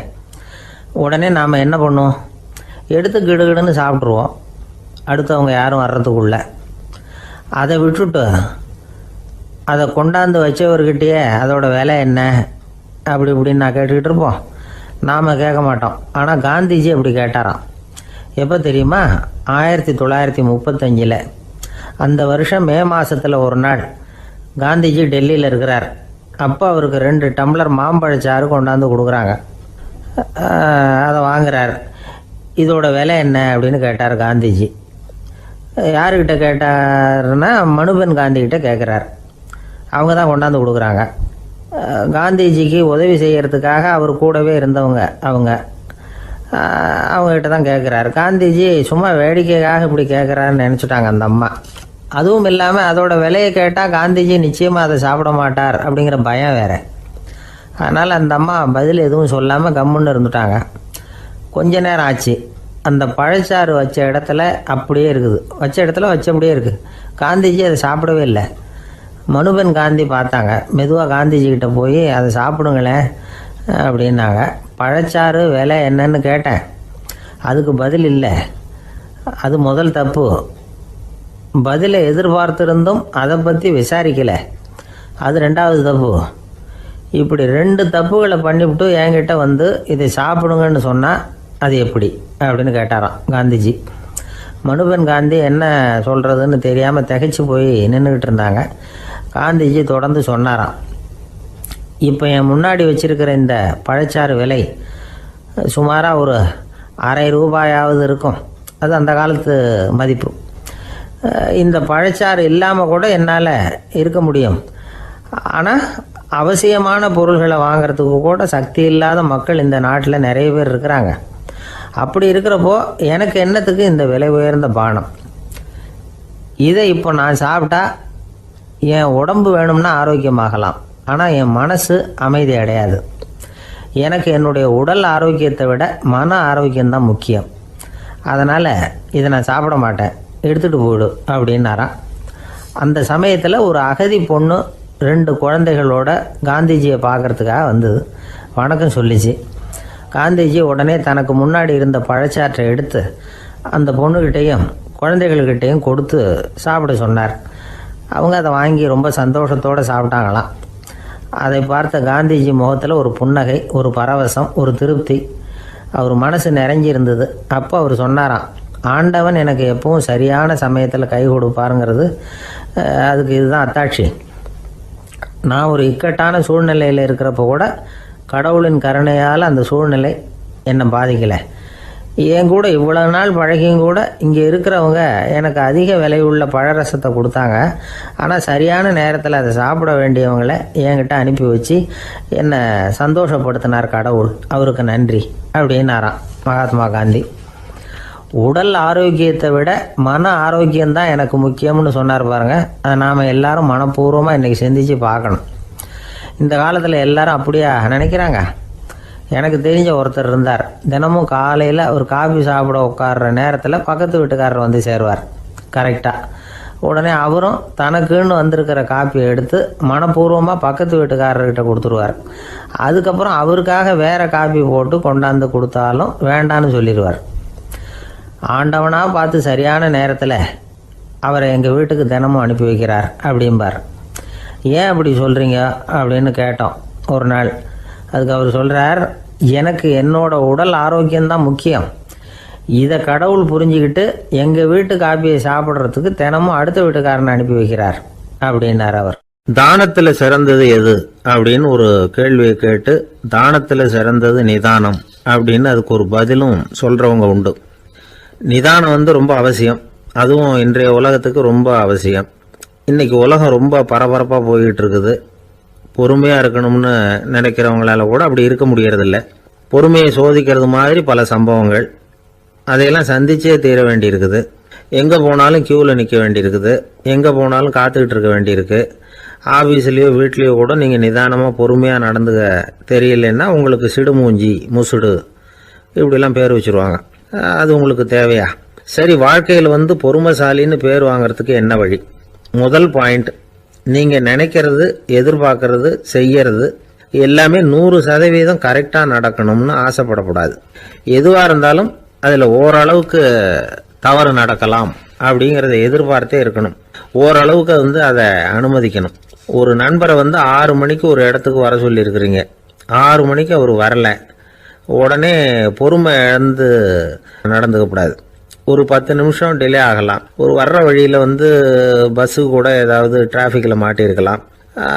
B: உடனே நாம் என்ன பண்ணுவோம், எடுத்து கிடுகிடுன்னு சாப்பிட்ருவோம் அடுத்தவங்க யாரும் வர்றதுக்குள்ள. அதை விட்டுட்டு அதை கொண்டாந்து வச்சவர்கிட்டயே அதோட விலை என்ன அப்படி இப்படின்னு நான் கேட்டுக்கிட்டு இருப்போம். நாம் கேட்க மாட்டோம். ஆனால் காந்திஜி அப்படி கேட்டாராம். எப்போ தெரியுமா, 1935. அந்த வருஷம் மே மாதத்தில் ஒரு நாள் காந்திஜி டெல்லியில் இருக்கிறார். அப்போ அவருக்கு 2 டம்ளர் மாம்பழச்சாறு கொண்டாந்து கொடுக்குறாங்க. அதை வாங்குறார். இதோட விலை என்ன அப்படின்னு கேட்டார் காந்திஜி. யாருக்கிட்ட கேட்டாருன்னா மனுபென் காந்திகிட்ட கேட்குறார். அவங்க தான் கொண்டாந்து கொடுக்குறாங்க. காந்திஜிக்கு உதவி செய்கிறதுக்காக அவர் கூடவே இருந்தவங்க அவங்ககிட்ட தான் கேட்குறாரு. காந்திஜி சும்மா வேடிக்கைக்காக இப்படி கேட்குறாருன்னு நினச்சிட்டாங்க அந்த அம்மா. அதுவும் இல்லாமல் அதோட விலையை கேட்டால் காந்திஜி நிச்சயமாக அதை சாப்பிட மாட்டார் அப்படிங்கிற பயம் வேறு. அதனால் அந்த அம்மா பதில் எதுவும் சொல்லாமல் கம்முன்னு இருந்துட்டாங்க. கொஞ்ச நேரம் ஆச்சு. அந்த பழச்சாறு வச்ச இடத்துல அப்படியே இருக்குது, வச்ச இடத்துல வச்சபடியே இருக்குது. காந்திஜி அதை சாப்பிடவே இல்லை. மனுபென் காந்தி பார்த்தாங்க. மெதுவாக காந்திஜிக்கிட்ட போய் அதை சாப்பிடுங்களேன் அப்படின்னாங்க. பழச்சாறு விலை என்னன்னு கேட்டேன், அதுக்கு பதில் இல்லை. அது முதல் தப்பு. பதிலை எதிர்பார்த்திருந்தும் அதை பற்றி விசாரிக்கலை, அது 2வது தப்பு. இப்படி 2 தப்புகளை பண்ணிவிட்டு என்கிட்ட வந்து இதை சாப்பிடுங்கன்னு சொன்னால் அது எப்படி அப்படின்னு கேட்டாராம் காந்திஜி. மனுபென் காந்தி என்ன சொல்கிறதுன்னு தெரியாமல் திகைச்சு போய் நின்றுக்கிட்டு இருந்தாங்க. காந்திஜி தொடர்ந்து சொன்னாராம், இப்போ என் முன்னாடி வச்சிருக்கிற இந்த பழச்சாறு விலை சுமாராக ஒரு அரை ரூபாயாவது இருக்கும். அது அந்த காலத்து மதிப்பு. இந்த பழச்சாறு இல்லாமல் கூட என்னால் இருக்க முடியும். ஆனால் அவசியமான பொருள்களை வாங்கிறதுக்கு கூட சக்தி இல்லாத மக்கள் இந்த நாட்டில் நிறைய பேர் இருக்கிறாங்க. அப்படி இருக்கிறப்போ எனக்கு என்னத்துக்கு இந்த விலை உயர்ந்த பானம்? இதை இப்போ நான் சாப்பிட்டா என் உடம்பு வேணும்னா ஆரோக்கியமாகலாம், ஆனால் என் மனசு அமைதி அடையாது. எனக்கு என்னுடைய உடல் ஆரோக்கியத்தை விட மன ஆரோக்கியம்தான் முக்கியம். அதனால் இதை நான் சாப்பிட மாட்டேன், எடுத்துகிட்டு போயிடு அப்படின்னாராம். அந்த சமயத்தில் ஒரு அகதி பொண்ணு 2 குழந்தைகளோட காந்திஜியை பார்க்குறதுக்காக வந்தது. வணக்கம் சொல்லிச்சு. காந்திஜி உடனே தனக்கு முன்னாடி இருந்த பழச்சாற்றை எடுத்து அந்த பொண்ணுக்கிட்டையும் குழந்தைகள்கிட்டையும் கொடுத்து சாப்பிட சொன்னார். அவங்க அதை வாங்கி ரொம்ப சந்தோஷத்தோடு சாப்பிட்டாங்களாம். அதை பார்த்த காந்திஜி முகத்தில் ஒரு புன்னகை, ஒரு பரவசம், ஒரு திருப்தி. அவர் மனசு நிறைஞ்சிருந்தது. அப்போ அவர் சொன்னாராம், ஆண்டவன் எனக்கு எப்பவும் சரியான சமயத்தில் கை கொடுப்பாருங்கிறது அதுக்கு இதுதான் அத்தாட்சி. நான் ஒரு இக்கட்டான சூழ்நிலையில் இருக்கிறப்ப கூட கடவுளின் கருணையால் அந்த சூழ்நிலை என்னை பாதிக்கலை. என் கூட இவ்வளோ நாள் பழகியும் கூட இங்கே இருக்கிறவங்க எனக்கு அதிக விலையுள்ள பழரசத்தை கொடுத்தாங்க. ஆனால் சரியான நேரத்தில் அதை சாப்பிட வேண்டியவங்களை என்கிட்ட அனுப்பி வச்சு என்னை சந்தோஷப்படுத்தினார் கடவுள், அவருக்கு நன்றி அப்படின்னாராம் மகாத்மா காந்தி. உடல் ஆரோக்கியத்தை விட மன ஆரோக்கியம்தான் எனக்கு முக்கியம்னு சொன்னார் பாருங்கள். அதை நாம் எல்லாரும் மனப்பூர்வமாக இன்றைக்கி சிந்திச்சு பார்க்கணும். இந்த காலத்தில் எல்லாரும் அப்படியா நினைக்கிறாங்க? எனக்கு தெரிஞ்ச ஒருத்தர் இருந்தார். தினமும் காலையில் ஒரு காஃபி சாப்பிட உட்கார்ற நேரத்தில் பக்கத்து வீட்டுக்காரர் வந்து சேருவார் கரெக்டாக. உடனே அவரும் தனக்குன்னு வந்திருக்கிற காப்பியை எடுத்து மனப்பூர்வமாக பக்கத்து வீட்டுக்காரர்கிட்ட கொடுத்துருவார். அதுக்கப்புறம் அவருக்காக வேறு காப்பி போட்டு கொண்டாந்து கொடுத்தாலும் வேண்டான்னு சொல்லிடுவார். ஆண்டவனாக பார்த்து சரியான நேரத்தில் அவரை எங்கள் வீட்டுக்கு தினமும் அனுப்பி வைக்கிறார் அப்படிம்பார். ஏன் அப்படி சொல்கிறீங்க அப்படின்னு கேட்டோம் ஒரு நாள். அதுக்கு அவர் சொல்கிறார், எனக்கு என்னோட உடல் ஆரோக்கியம்தான் முக்கியம். இதை கடவுள் புரிஞ்சுக்கிட்டு எங்கள் வீட்டு காப்பியை சாப்பிட்றதுக்கு தினமும் அடுத்த வீட்டுக்காரனை அனுப்பி வைக்கிறார் அப்படின்னார் அவர்.
A: தானத்துல சிறந்தது எது அப்படின்னு ஒரு கேள்வியை கேட்டு, தானத்துல சிறந்தது நிதானம் அப்படின்னு அதுக்கு ஒரு பதிலும் சொல்றவங்க உண்டு. நிதானம் ரொம்ப அவசியம். அதுவும் இன்றைய உலகத்துக்கு ரொம்ப அவசியம். இன்னைக்கு உலகம் ரொம்ப பரபரப்பா போய்கிட்டு இருக்குது. பொறுமையா இருக்கணும்னு நினைக்கிறவங்களால கூட அப்படி இருக்க முடியறதில்ல. பொறுமையை சோதிக்கிறது மாதிரி பல சம்பவங்கள். அதையெல்லாம் சந்திச்சே தீர வேண்டி இருக்குது. எங்க போனாலும் கியூவில் நிற்க வேண்டியிருக்குது. எங்க போனாலும் காத்துக்கிட்டு இருக்க வேண்டியிருக்கு. ஆஃபீஸ்லேயோ வீட்லேயோ கூட நீங்கள் நிதானமாக பொறுமையாக நடந்துக்க தெரியலன்னா உங்களுக்கு சிடுமூஞ்சி, முசுடு இப்படிலாம் பேர் வச்சுருவாங்க. அது உங்களுக்கு தேவையா? சரி, வாழ்க்கையில் பொறுமைசாலின்னு பேர் வாங்கிறதுக்கு என்ன வழி? முதல் பாயிண்ட், நீங்கள் நினைக்கிறது, எதிர்பார்க்கறது, செய்யறது எல்லாமே 100% கரெக்டாக நடக்கணும்னு ஆசைப்படக்கூடாது. எதுவாக இருந்தாலும் அதில் ஓரளவுக்கு தவறு நடக்கலாம் அப்படிங்கிறத எதிர்பார்த்தே இருக்கணும். ஓரளவுக்கு அதை அனுமதிக்கணும். ஒரு நண்பரை 6 மணிக்கு ஒரு இடத்துக்கு வர சொல்லியிருக்கிறீங்க. 6 மணிக்கு அவர் வரல, உடனே பொறுமை இழந்து நடந்துக்கக்கூடாது. ஒரு 10 நிமிஷம் டிலே ஆகலாம். ஒரு வர்ற வழியில் பஸ்ஸு கூட ஏதாவது டிராஃபிக்கில் மாட்டியிருக்கலாம்.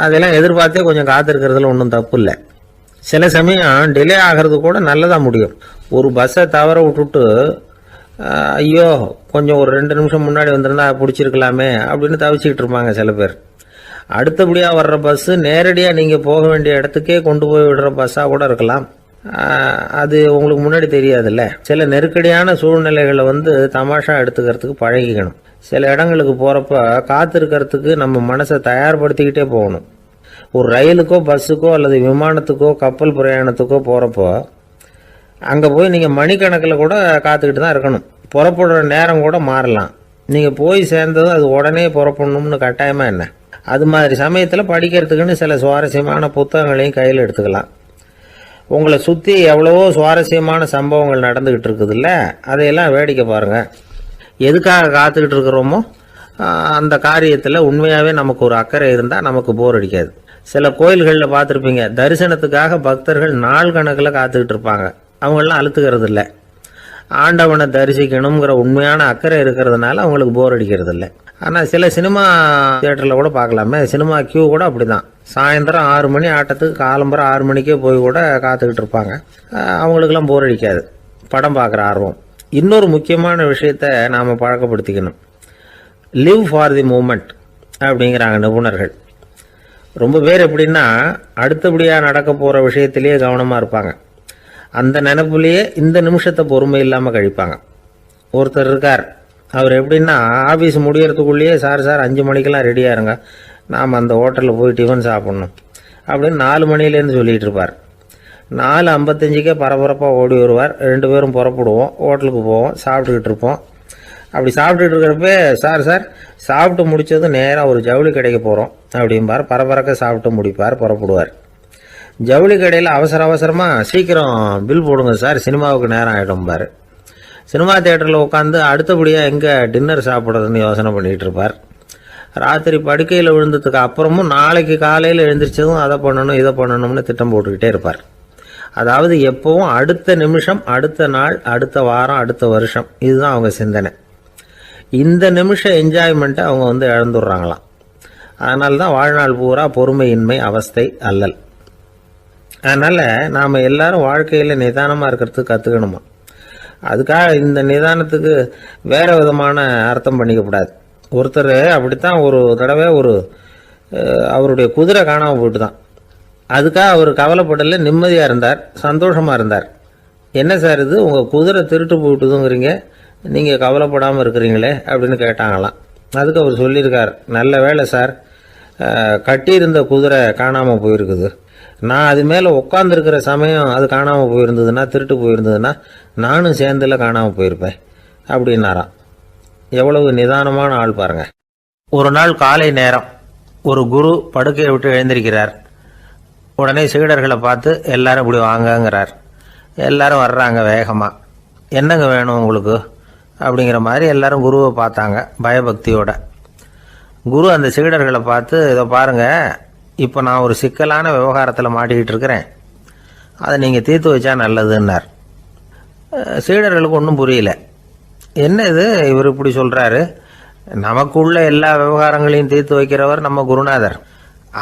A: அதெல்லாம் எதிர்பார்த்தே கொஞ்சம் காத்திருக்கிறதுல ஒன்றும் தப்பு இல்லை. சில சமயம் டிலே ஆகிறது கூட நல்லதாக முடியும். ஒரு பஸ்ஸை தவற விட்டுட்டு, ஐயோ கொஞ்சம் ஒரு 2 நிமிஷம் முன்னாடி வந்திருந்தா பிடிச்சிருக்கலாமே அப்படின்னு தவிச்சிக்கிட்டு இருப்பாங்க சில பேர். அடுத்தபடியாக வர்ற பஸ்ஸு நேரடியாக நீங்கள் போக வேண்டிய இடத்துக்கே கொண்டு போய் விடுற பஸ்ஸாக கூட இருக்கலாம். அது உங்களுக்கு முன்னாடி தெரியாதுல்ல. சில நெருக்கடியான சூழ்நிலைகளை தமாஷா எடுத்துக்கிறதுக்கு பழகிக்கணும். சில இடங்களுக்கு போகிறப்ப காத்திருக்கிறதுக்கு நம்ம மனசை தயார்படுத்திக்கிட்டே போகணும். ஒரு ரயிலுக்கோ பஸ்ஸுக்கோ அல்லது விமானத்துக்கோ கப்பல் பிரயாணத்துக்கோ போகிறப்போ அங்கே போய் நீங்கள் மணிக்கணக்கில் கூட காத்துக்கிட்டு தான் இருக்கணும். புறப்படுற நேரம் கூட மாறலாம். நீங்கள் போய் சேர்ந்ததும் அது உடனே புறப்படணும்னு கட்டாயமாக என்ன? அது மாதிரி சமயத்தில் படிக்கிறதுக்குன்னு சில சுவாரஸ்யமான புத்தகங்களையும் கையில் எடுத்துக்கலாம். உங்களை சுற்றி எவ்வளவோ சுவாரஸ்யமான சம்பவங்கள் நடந்துக்கிட்டு இருக்குதுல்ல, அதையெல்லாம் வேடிக்கை பாருங்கள். எதுக்காக காத்துக்கிட்டு இருக்கிறோமோ அந்த காரியத்தில் உண்மையாகவே நமக்கு ஒரு அக்கறை இருந்தால் நமக்கு போர் அடிக்காது. சில கோயில்களில் பார்த்துருப்பீங்க, தரிசனத்துக்காக பக்தர்கள் நாள் கணக்கில் காத்துக்கிட்டு இருப்பாங்க. அவங்களெலாம் அழுத்துக்கிறது இல்லை. ஆண்டவனை தரிசிக்கணுங்கிற உண்மையான அக்கறை இருக்கிறதுனால அவங்களுக்கு போர் அடிக்கிறது இல்லை. ஆனால் சில சினிமா தியேட்டரில் கூட பார்க்கலாமே, சினிமா கியூ கூட அப்படி தான். சாயந்தரம் 6 மணி ஆட்டத்துக்கு காலம்பரம் 6 மணிக்கே போய் கூட காத்துக்கிட்டு இருப்பாங்க. அவங்களுக்கெல்லாம் போர் அடிக்காது, படம் பார்க்குற ஆர்வம். இன்னொரு முக்கியமான விஷயத்தை நாம் பழக்கப்படுத்திக்கணும். லிவ் ஃபார் தி மூமெண்ட் அப்படிங்கிறாங்க நிபுணர்கள். ரொம்ப பேர் எப்படின்னா அடுத்தபடியாக நடக்க போகிற விஷயத்திலேயே கவனமாக இருப்பாங்க. அந்த நினைப்புலேயே இந்த நிமிஷத்தை பொறுமை இல்லாமல் கழிப்பாங்க. ஒருத்தர் இருக்கார், அவர் எப்படின்னா ஆஃபீஸ் முடியறதுக்குள்ளேயே சார் 5 மணிக்கெல்லாம் ரெடியாக இருங்க, நாம் அந்த ஹோட்டலில் போய் டிஃபன் சாப்பிட்ணும் அப்படின்னு 4 மணிலேருந்து சொல்லிகிட்டு இருப்பார். 4:55 பரபரப்பாக ஓடி வருவார். 2 பேரும் புறப்படுவோம், ஹோட்டலுக்கு போவோம், சாப்பிட்டுக்கிட்டு இருப்போம். அப்படி சாப்பிட்டுட்டு இருக்கிறப்ப சார் சாப்பிட்டு முடித்ததும் நேராக ஒரு ஜவுளி கடைக்கு போகிறோம் அப்படிம்பார். பரபரக்க சாப்பிட்டு முடிப்பார், புறப்படுவார். ஜவுளி கடையில் அவசரமாக சீக்கிரம் பில் போடுங்க சார், சினிமாவுக்கு நேரம் ஆகிடும்பார். சினிமா தியேட்டரில் உட்காந்து அடுத்தபடியாக எங்கே டின்னர் சாப்பிட்றதுன்னு யோசனை பண்ணிகிட்டு இருப்பார். ராத்திரி படுக்கையில் விழுந்ததுக்கு அப்புறமும் நாளைக்கு காலையில் எழுந்திரிச்சதும் அதை பண்ணணும் இதை பண்ணணும்னு திட்டம் போட்டுக்கிட்டே இருப்பார். அதாவது எப்பவும் அடுத்த நிமிஷம், அடுத்த நாள், அடுத்த வாரம், அடுத்த வருஷம், இதுதான் அவங்க சிந்தனை. இந்த நிமிஷம் என்ஜாய்மெண்ட்டை அவங்க இழந்துடுறாங்களாம். அதனால தான் வாழ்நாள் பூரா பொறுமையின்மை, அவஸ்தை, அல்லல். அதனால் நாம் எல்லாரும் வாழ்க்கையில் நிதானமாக இருக்கிறதுக்கு கற்றுக்கணுமா. அதுக்காக இந்த நிதானத்துக்கு வேறு விதமான அர்த்தம் பண்ணிக்கக்கூடாது. ஒருத்தர் அப்படித்தான் ஒரு தடவை அவருடைய குதிரை காணாமல் போயிட்டு தான். அதுக்காக அவர் கவலைப்படலை, நிம்மதியாக இருந்தார், சந்தோஷமாக இருந்தார். என்ன சார் இது, உங்கள் குதிரை திருட்டு போயிட்டுதுங்கிறீங்க, நீங்கள் கவலைப்படாமல் இருக்கிறீங்களே அப்படின்னு கேட்டாங்களாம். அதுக்கு அவர் சொல்லியிருக்கார், நல்ல வேலை சார், கட்டியிருந்த குதிரை காணாமல் போயிருக்குது. நான் அது மேலே உட்காந்துருக்கிற சமயம் அது காணாமல் போயிருந்ததுன்னா, திருட்டு போயிருந்ததுன்னா நானும் சேர்ந்துல காணாமல் போயிருப்பேன் அப்படின்னாராம். எவ்வளவு நிதானமான ஆள் பாருங்க. ஒரு நாள் காலை நேரம் ஒரு குரு படுக்கையை விட்டு எழுந்திருக்கிறார். உடனே சீடர்களை பார்த்து எல்லாரும் இப்படி வாங்கங்கிறார். எல்லாரும் வர்றாங்க வேகமாக. என்னங்க வேணும் உங்களுக்கு அப்படிங்கிற மாதிரி எல்லாரும் குருவை பார்த்தாங்க பயபக்தியோட. குரு அந்த சீடர்களை பார்த்து, இதை பாருங்க, இப்போ நான் ஒரு சிக்கலான விவகாரத்தில் மாட்டிக்கிட்டு இருக்கிறேன். அதை நீங்கள் தீர்த்து வச்சா நல்லதுன்னார். சீடர்களுக்கு ஒன்றும் புரியல. என்ன இது இவர் இப்படி சொல்கிறாரு, நமக்குள்ள எல்லா விவகாரங்களையும் தீர்த்து வைக்கிறவர் நம்ம குருநாதர்,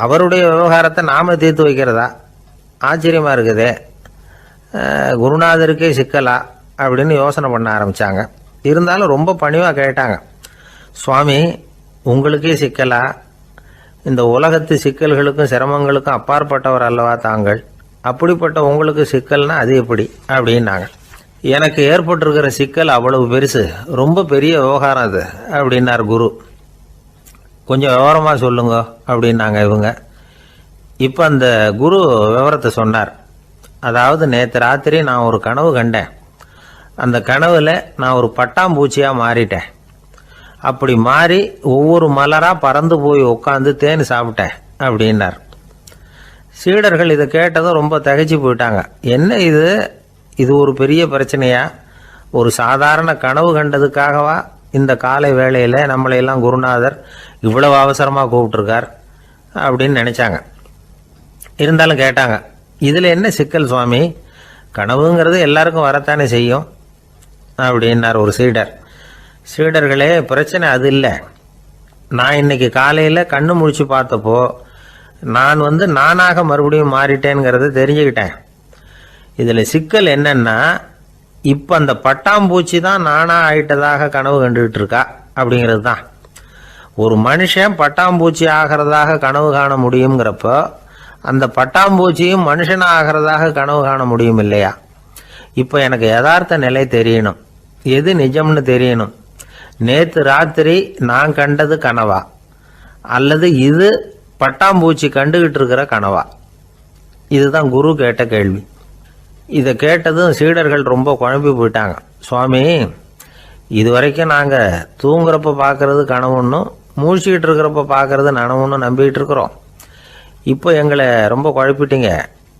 A: அவருடைய விவகாரத்தை நாம் தீர்த்து வைக்கிறதா, ஆச்சரியமாக இருக்குதே, குருநாதருக்கே சிக்கலா அப்படின்னு யோசனை பண்ண ஆரம்பித்தாங்க. இருந்தாலும் ரொம்ப பணிவாக கேட்டாங்க, சுவாமி உங்களுக்கே சிக்கலா, இந்த உலகத்து சிக்கல்களுக்கும் சிரமங்களுக்கும் அப்பாற்பட்டவர் அல்லவா தாங்கள், அப்படிப்பட்ட உங்களுக்கு சிக்கல்னா அது எப்படி அப்படின்னாங்க. எனக்கு ஏற்பட்டிருக்கிற சிக்கல் அவ்வளவு பெருசு, ரொம்ப பெரிய விவகாரம் அது அப்படின்னார் குரு. கொஞ்சம் விவரமாக சொல்லுங்க அப்படின்னாங்க இவங்க. இப்போ அந்த குரு விவரத்தை சொன்னார். அதாவது நேற்று ராத்திரி நான் ஒரு கனவு கண்டேன். அந்த கனவில் நான் ஒரு பட்டாம்பூச்சியாக மாறிட்டேன். அப்படி மாறி ஒவ்வொரு மலராக பறந்து போய் உட்காந்து தேன் சாப்பிட்டேன் அப்படின்னார். சீடர்கள் இதை கேட்டதும் ரொம்ப திகைச்சு போயிட்டாங்க. என்ன இது ஒரு பெரிய பிரச்சனையா, ஒரு சாதாரண கனவு கண்டதுக்காகவா இந்த காலை வேளையில் நம்மளையெல்லாம் குருநாதர் இவ்வளவு அவசரமாக கூப்பிட்டுருக்கார் அப்படின்னு நினச்சாங்க. இருந்தாலும் கேட்டாங்க, இதில் என்ன சிக்கல் சுவாமி, கனவுங்கிறது எல்லாருக்கும் வரத்தானே செய்யும் அப்படின்னார் ஒரு சீடர். சீடர்களே, பிரச்சனை அது இல்லை. நான் இன்னைக்கு காலையில் கண்ணு முழிச்சு பார்த்தப்போ நான் நானாக மறுபடியும் மாறிட்டேங்கிறத தெரிஞ்சுக்கிட்டேன். இதில் சிக்கல் என்னன்னா, இப்போ அந்த பட்டாம்பூச்சி தான் நானாக ஆயிட்டதாக கனவு கண்டுகிட்டு இருக்கா அப்படிங்கிறது தான். ஒரு மனுஷன் பட்டாம்பூச்சி ஆகிறதாக கனவு காண முடியுங்கிறப்போ அந்த பட்டாம்பூச்சியும் மனுஷனாக ஆகிறதாக கனவு காண முடியும் இல்லையா? இப்போ எனக்கு யதார்த்த நிலை தெரியணும், எது நிஜம்னு தெரியணும். நேற்று ராத்திரி நான் கண்டது கனவா, அல்லது இது பட்டாம்பூச்சி கண்டுகிட்டு இருக்கிற கனவா? இதுதான் குரு கேட்ட கேள்வி. இதை கேட்டதும் சீடர்கள் ரொம்ப குழம்பி போயிட்டாங்க. சுவாமி, இது வரைக்கும் நாங்கள் தூங்குறப்ப பார்க்கறது கனவுன்னும் மூழ்கிட்டு இருக்கிறப்ப பார்க்கறது நனவுன்னு நம்பிக்கிட்டு இருக்கிறோம். இப்போ எங்களை ரொம்ப குழப்பிட்டீங்க,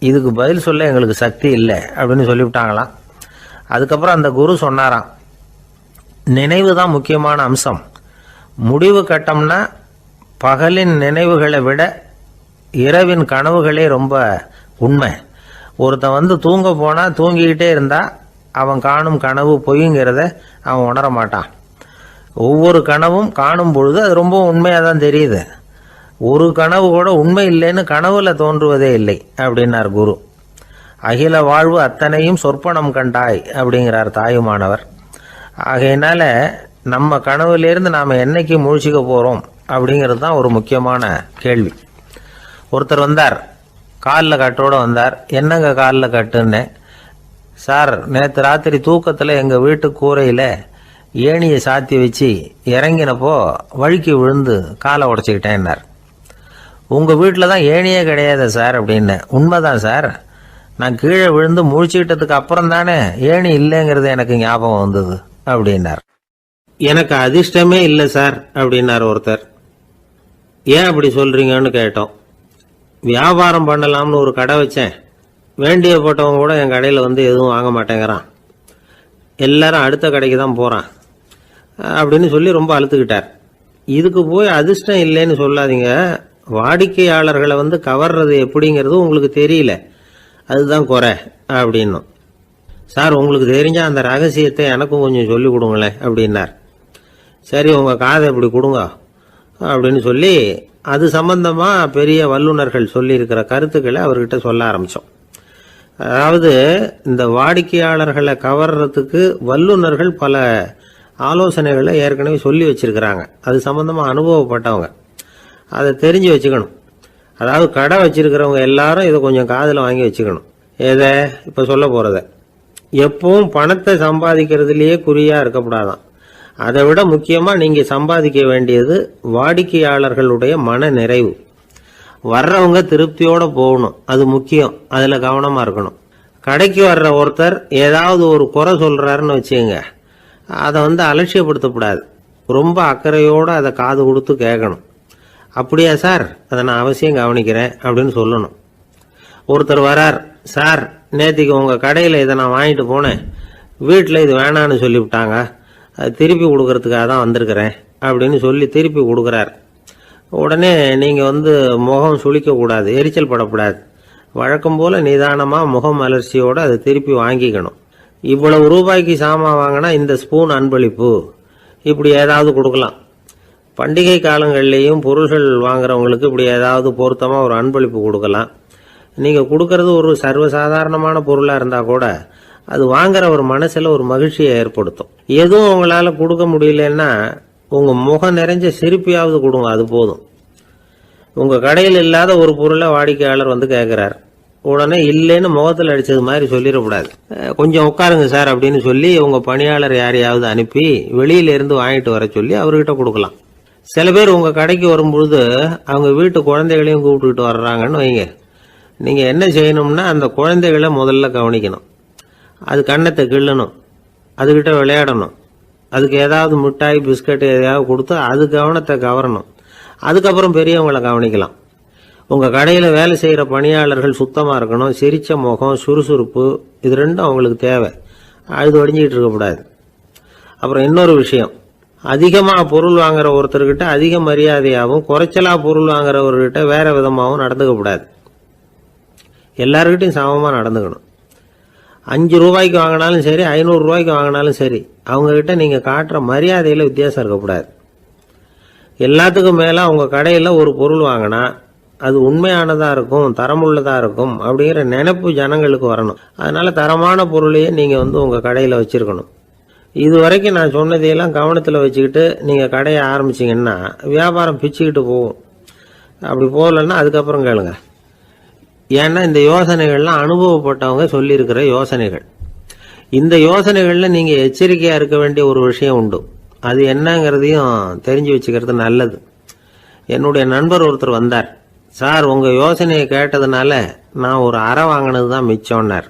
A: இதுக்கு பதில் சொல்ல எங்களுக்கு சக்தி இல்லை அப்படின்னு சொல்லிவிட்டாங்களாம். அதுக்கப்புறம் அந்த குரு சொன்னாராம், நினைவு தான் முக்கியமான அம்சம். முடிவு கட்டம்னா பகலின் நினைவுகளை விட இரவின் கனவுகளே ரொம்ப உண்மை. ஒருத்தன் தூங்க போனால் தூங்கிக்கிட்டே இருந்தால் அவன் காணும் கனவு பொய்ங்கிறத அவன் உணர மாட்டான். ஒவ்வொரு கனவும் காணும் பொழுது அது ரொம்ப உண்மையாக தான் தெரியுது. ஒரு கனவு கூட உண்மை இல்லைன்னு கனவுல தோன்றுவதே இல்லை அப்படின்னார் குரு. அகில வாழ்வு அத்தனையும் சொற்பனம் கண்டாய் அப்படிங்கிறார் தாயுமானவர். ஆகையினால நம்ம கனவுலேருந்து நாம் என்னைக்கு முழிச்சிக்க போகிறோம் அப்படிங்கிறது தான் ஒரு முக்கியமான கேள்வி. ஒருத்தர் வந்தார், காலில் கட்டோடு வந்தார். என்னங்க காலில் கட்டுன்னு? சார், நேற்று ராத்திரி தூக்கத்தில் எங்கள் வீட்டு கூரையில் ஏணியை சாத்தி வச்சு இறங்கினப்போ வழுக்கி விழுந்து காலை உடச்சிக்கிட்டேன்னார். உங்கள் வீட்டில் தான் ஏணியே கிடையாது சார் அப்படின்னு. உண்மைதான் சார், நான் கீழே விழுந்து முழிச்சுக்கிட்டதுக்கு அப்புறம் தானே ஏணி இல்லைங்கிறது எனக்கு ஞாபகம் வந்தது அப்படின்னார். எனக்கு அதிர்ஷ்டமே இல்லை சார் அப்படின்னார் ஒருத்தர். ஏன் அப்படி சொல்கிறீங்கன்னு கேட்டோம். வியாபாரம் பண்ணலாம்னு ஒரு கடை வச்சேன், வேண்டிய போட்டவங்க கூட என் கடையில் எதுவும் வாங்க மாட்டேங்கிறான், எல்லாரும் அடுத்த கடைக்கு தான் போகிறான் அப்படின்னு சொல்லி ரொம்ப அழுத்துக்கிட்டார். இதுக்கு போய் அதிர்ஷ்டம் இல்லைன்னு சொல்லாதீங்க, வாடிக்கையாளர்களை கவர்றது எப்படிங்கிறது உங்களுக்கு தெரியல, அதுதான் குறை அப்படின்னும். சார், உங்களுக்கு தெரிஞ்ச அந்த ரகசியத்தை எனக்கும் கொஞ்சம் சொல்லி கொடுங்களேன் அப்படின்னார். சரி, உங்கள் காதை இப்படி கொடுங்க அப்படின்னு சொல்லி அது சம்பந்தமாக பெரிய வல்லுநர்கள் சொல்லியிருக்கிற கருத்துக்களை அவர்கிட்ட சொல்ல ஆரம்பித்தோம். அதாவது இந்த வாடிக்கையாளர்களை கவர்றதுக்கு வல்லுநர்கள் பல ஆலோசனைகளை ஏற்கனவே சொல்லி வச்சிருக்கிறாங்க. அது சம்பந்தமாக அனுபவப்பட்டவங்க, அதை தெரிஞ்சு வச்சுக்கணும். அதாவது கடை வச்சிருக்கிறவங்க எல்லாரும் இதை கொஞ்சம் காதில் வாங்கி வச்சுக்கணும். எதை இப்போ சொல்ல போகிறத. எப்பவும் பணத்தை சம்பாதிக்கிறதுலேயே குறியாக இருக்கக்கூடாதான். அதை விட முக்கியமாக நீங்கள் சம்பாதிக்க வேண்டியது வாடிக்கையாளர்களுடைய மன நிறைவு. வர்றவங்க திருப்தியோடு போகணும், அது முக்கியம். அதில் கவனமாக இருக்கணும். கடைக்கு வர்ற ஒருத்தர் ஏதாவது ஒரு குறை சொல்கிறாருன்னு வச்சுங்க, அதை அலட்சியப்படுத்தக்கூடாது. ரொம்ப அக்கறையோடு அதை காது கொடுத்து கேட்கணும். அப்படியா சார், அதை நான் அவசியம் கவனிக்கிறேன் அப்படின்னு சொல்லணும். ஒருத்தர் வரார், சார் நேற்றுக்கு உங்கள் கடையில் இதை நான் வாங்கிட்டு போனேன், வீட்டில் இது வேணான்னு சொல்லிவிட்டாங்க, அது திருப்பி கொடுக்கறதுக்காக தான் வந்திருக்கிறேன் அப்படின்னு சொல்லி திருப்பி கொடுக்குறார். உடனே நீங்கள் முகம் சுளிக்கக்கூடாது, எரிச்சல் படக்கூடாது. வழக்கம் போல நிதானமாக முகம் மலர்ச்சியோடு அதை திருப்பி வாங்கிக்கணும். இவ்வளவு ரூபாய்க்கு சாமான் வாங்கினா இந்த ஸ்பூன் அன்பளிப்பு, இப்படி ஏதாவது கொடுக்கலாம். பண்டிகை காலங்கள்லேயும் பொருள்கள் வாங்குறவங்களுக்கு இப்படி ஏதாவது பொருத்தமாக ஒரு அன்பளிப்பு கொடுக்கலாம். நீங்கள் கொடுக்கறது ஒரு சர்வசாதாரணமான பொருளாக இருந்தால் கூட அது வாங்குற ஒரு மனசில் ஒரு மகிழ்ச்சியை ஏற்படுத்தும். எதுவும் உங்களால் கொடுக்க முடியலன்னா உங்கள் முகம் நிறைஞ்ச சிரிப்பையாவது கொடுங்க, அது போதும். உங்கள் கடையில் இல்லாத ஒரு பொருளை வாடிக்கையாளர் வந்து கேட்குறார், உடனே இல்லைன்னு முகத்தில் அடித்தது மாதிரி சொல்லிடக்கூடாது. கொஞ்சம் உட்காருங்க சார் அப்படின்னு சொல்லி உங்கள் பணியாளர் யாரையாவது அனுப்பி வெளியிலேருந்து வாங்கிட்டு வர சொல்லி அவர்கிட்ட கொடுக்கலாம். சில பேர் உங்கள் கடைக்கு வரும்பொழுது அவங்க வீட்டு குழந்தைகளையும் கூப்பிட்டுக்கிட்டு வர்றாங்கன்னு வைங்க. நீங்கள் என்ன செய்யணும்னா அந்த குழந்தைகளை முதல்ல கவனிக்கணும். அது கன்னத்தை கிள்ளணும், அதுகிட்ட விளையாடணும், அதுக்கு ஏதாவது மிட்டாய் பிஸ்கட் எதையாவது கொடுத்து அது கவனத்தை கவரணும். அதுக்கப்புறம் பெரியவங்களை கவனிக்கலாம். உங்கள் கடையில் வேலை செய்கிற பணியாளர்கள் சுத்தமாக இருக்கணும். சிரிச்ச முகம், சுறுசுறுப்பு, இது ரெண்டும் அவங்களுக்கு தேவை. அழுது ஒடிஞ்சிக்கிட்டு இருக்கக்கூடாது. அப்புறம் இன்னொரு விஷயம், அதிகமாக பொருள் வாங்குற ஒருத்தர்கிட்ட அதிக மரியாதையாகவும் குறைச்சலாக பொருள் வாங்குறவர்கிட்ட வேற விதமாகவும் நடந்துக்கக்கூடாது. எல்லாருக்கிட்டையும் சமமாக நடந்துக்கணும். 5 ரூபாய்க்கு வாங்கினாலும் சரி, 500 ரூபாய்க்கு வாங்கினாலும் சரி, அவங்கக்கிட்ட நீங்கள் காட்டுற மரியாதையில் வித்தியாசம் இருக்கக்கூடாது. எல்லாத்துக்கும் மேலே உங்கள் கடையில் ஒரு பொருள் வாங்கினா அது உண்மையானதாக இருக்கும், தரமுள்ளதாக இருக்கும் அப்படிங்கிற நினைப்பு ஜனங்களுக்கு வரணும். அதனால தரமான பொருளையே நீங்கள் உங்கள் கடையில் வச்சுருக்கணும். இது வரைக்கும் நான் சொன்னதையெல்லாம் கவனத்தில் வச்சுக்கிட்டு நீங்கள் கடையை ஆரம்பிச்சிங்கன்னா வியாபாரம் பிச்சுக்கிட்டு போகும். அப்படி போகலன்னா அதுக்கப்புறம் கேளுங்க. ஏன்னா இந்த யோசனைகள்லாம் அனுபவப்பட்டவங்க சொல்லியிருக்கிற யோசனைகள். இந்த யோசனைகளில் நீங்கள் எச்சரிக்கையாக இருக்க வேண்டிய ஒரு விஷயம் உண்டு. அது என்னங்கிறதையும் தெரிஞ்சு வச்சுக்கிறது நல்லது. என்னுடைய நண்பர் ஒருத்தர் வந்தார். சார், உங்கள் யோசனையை கேட்டதுனால நான் ஒரு அறை வாங்கினது தான் மிச்சம்னார்.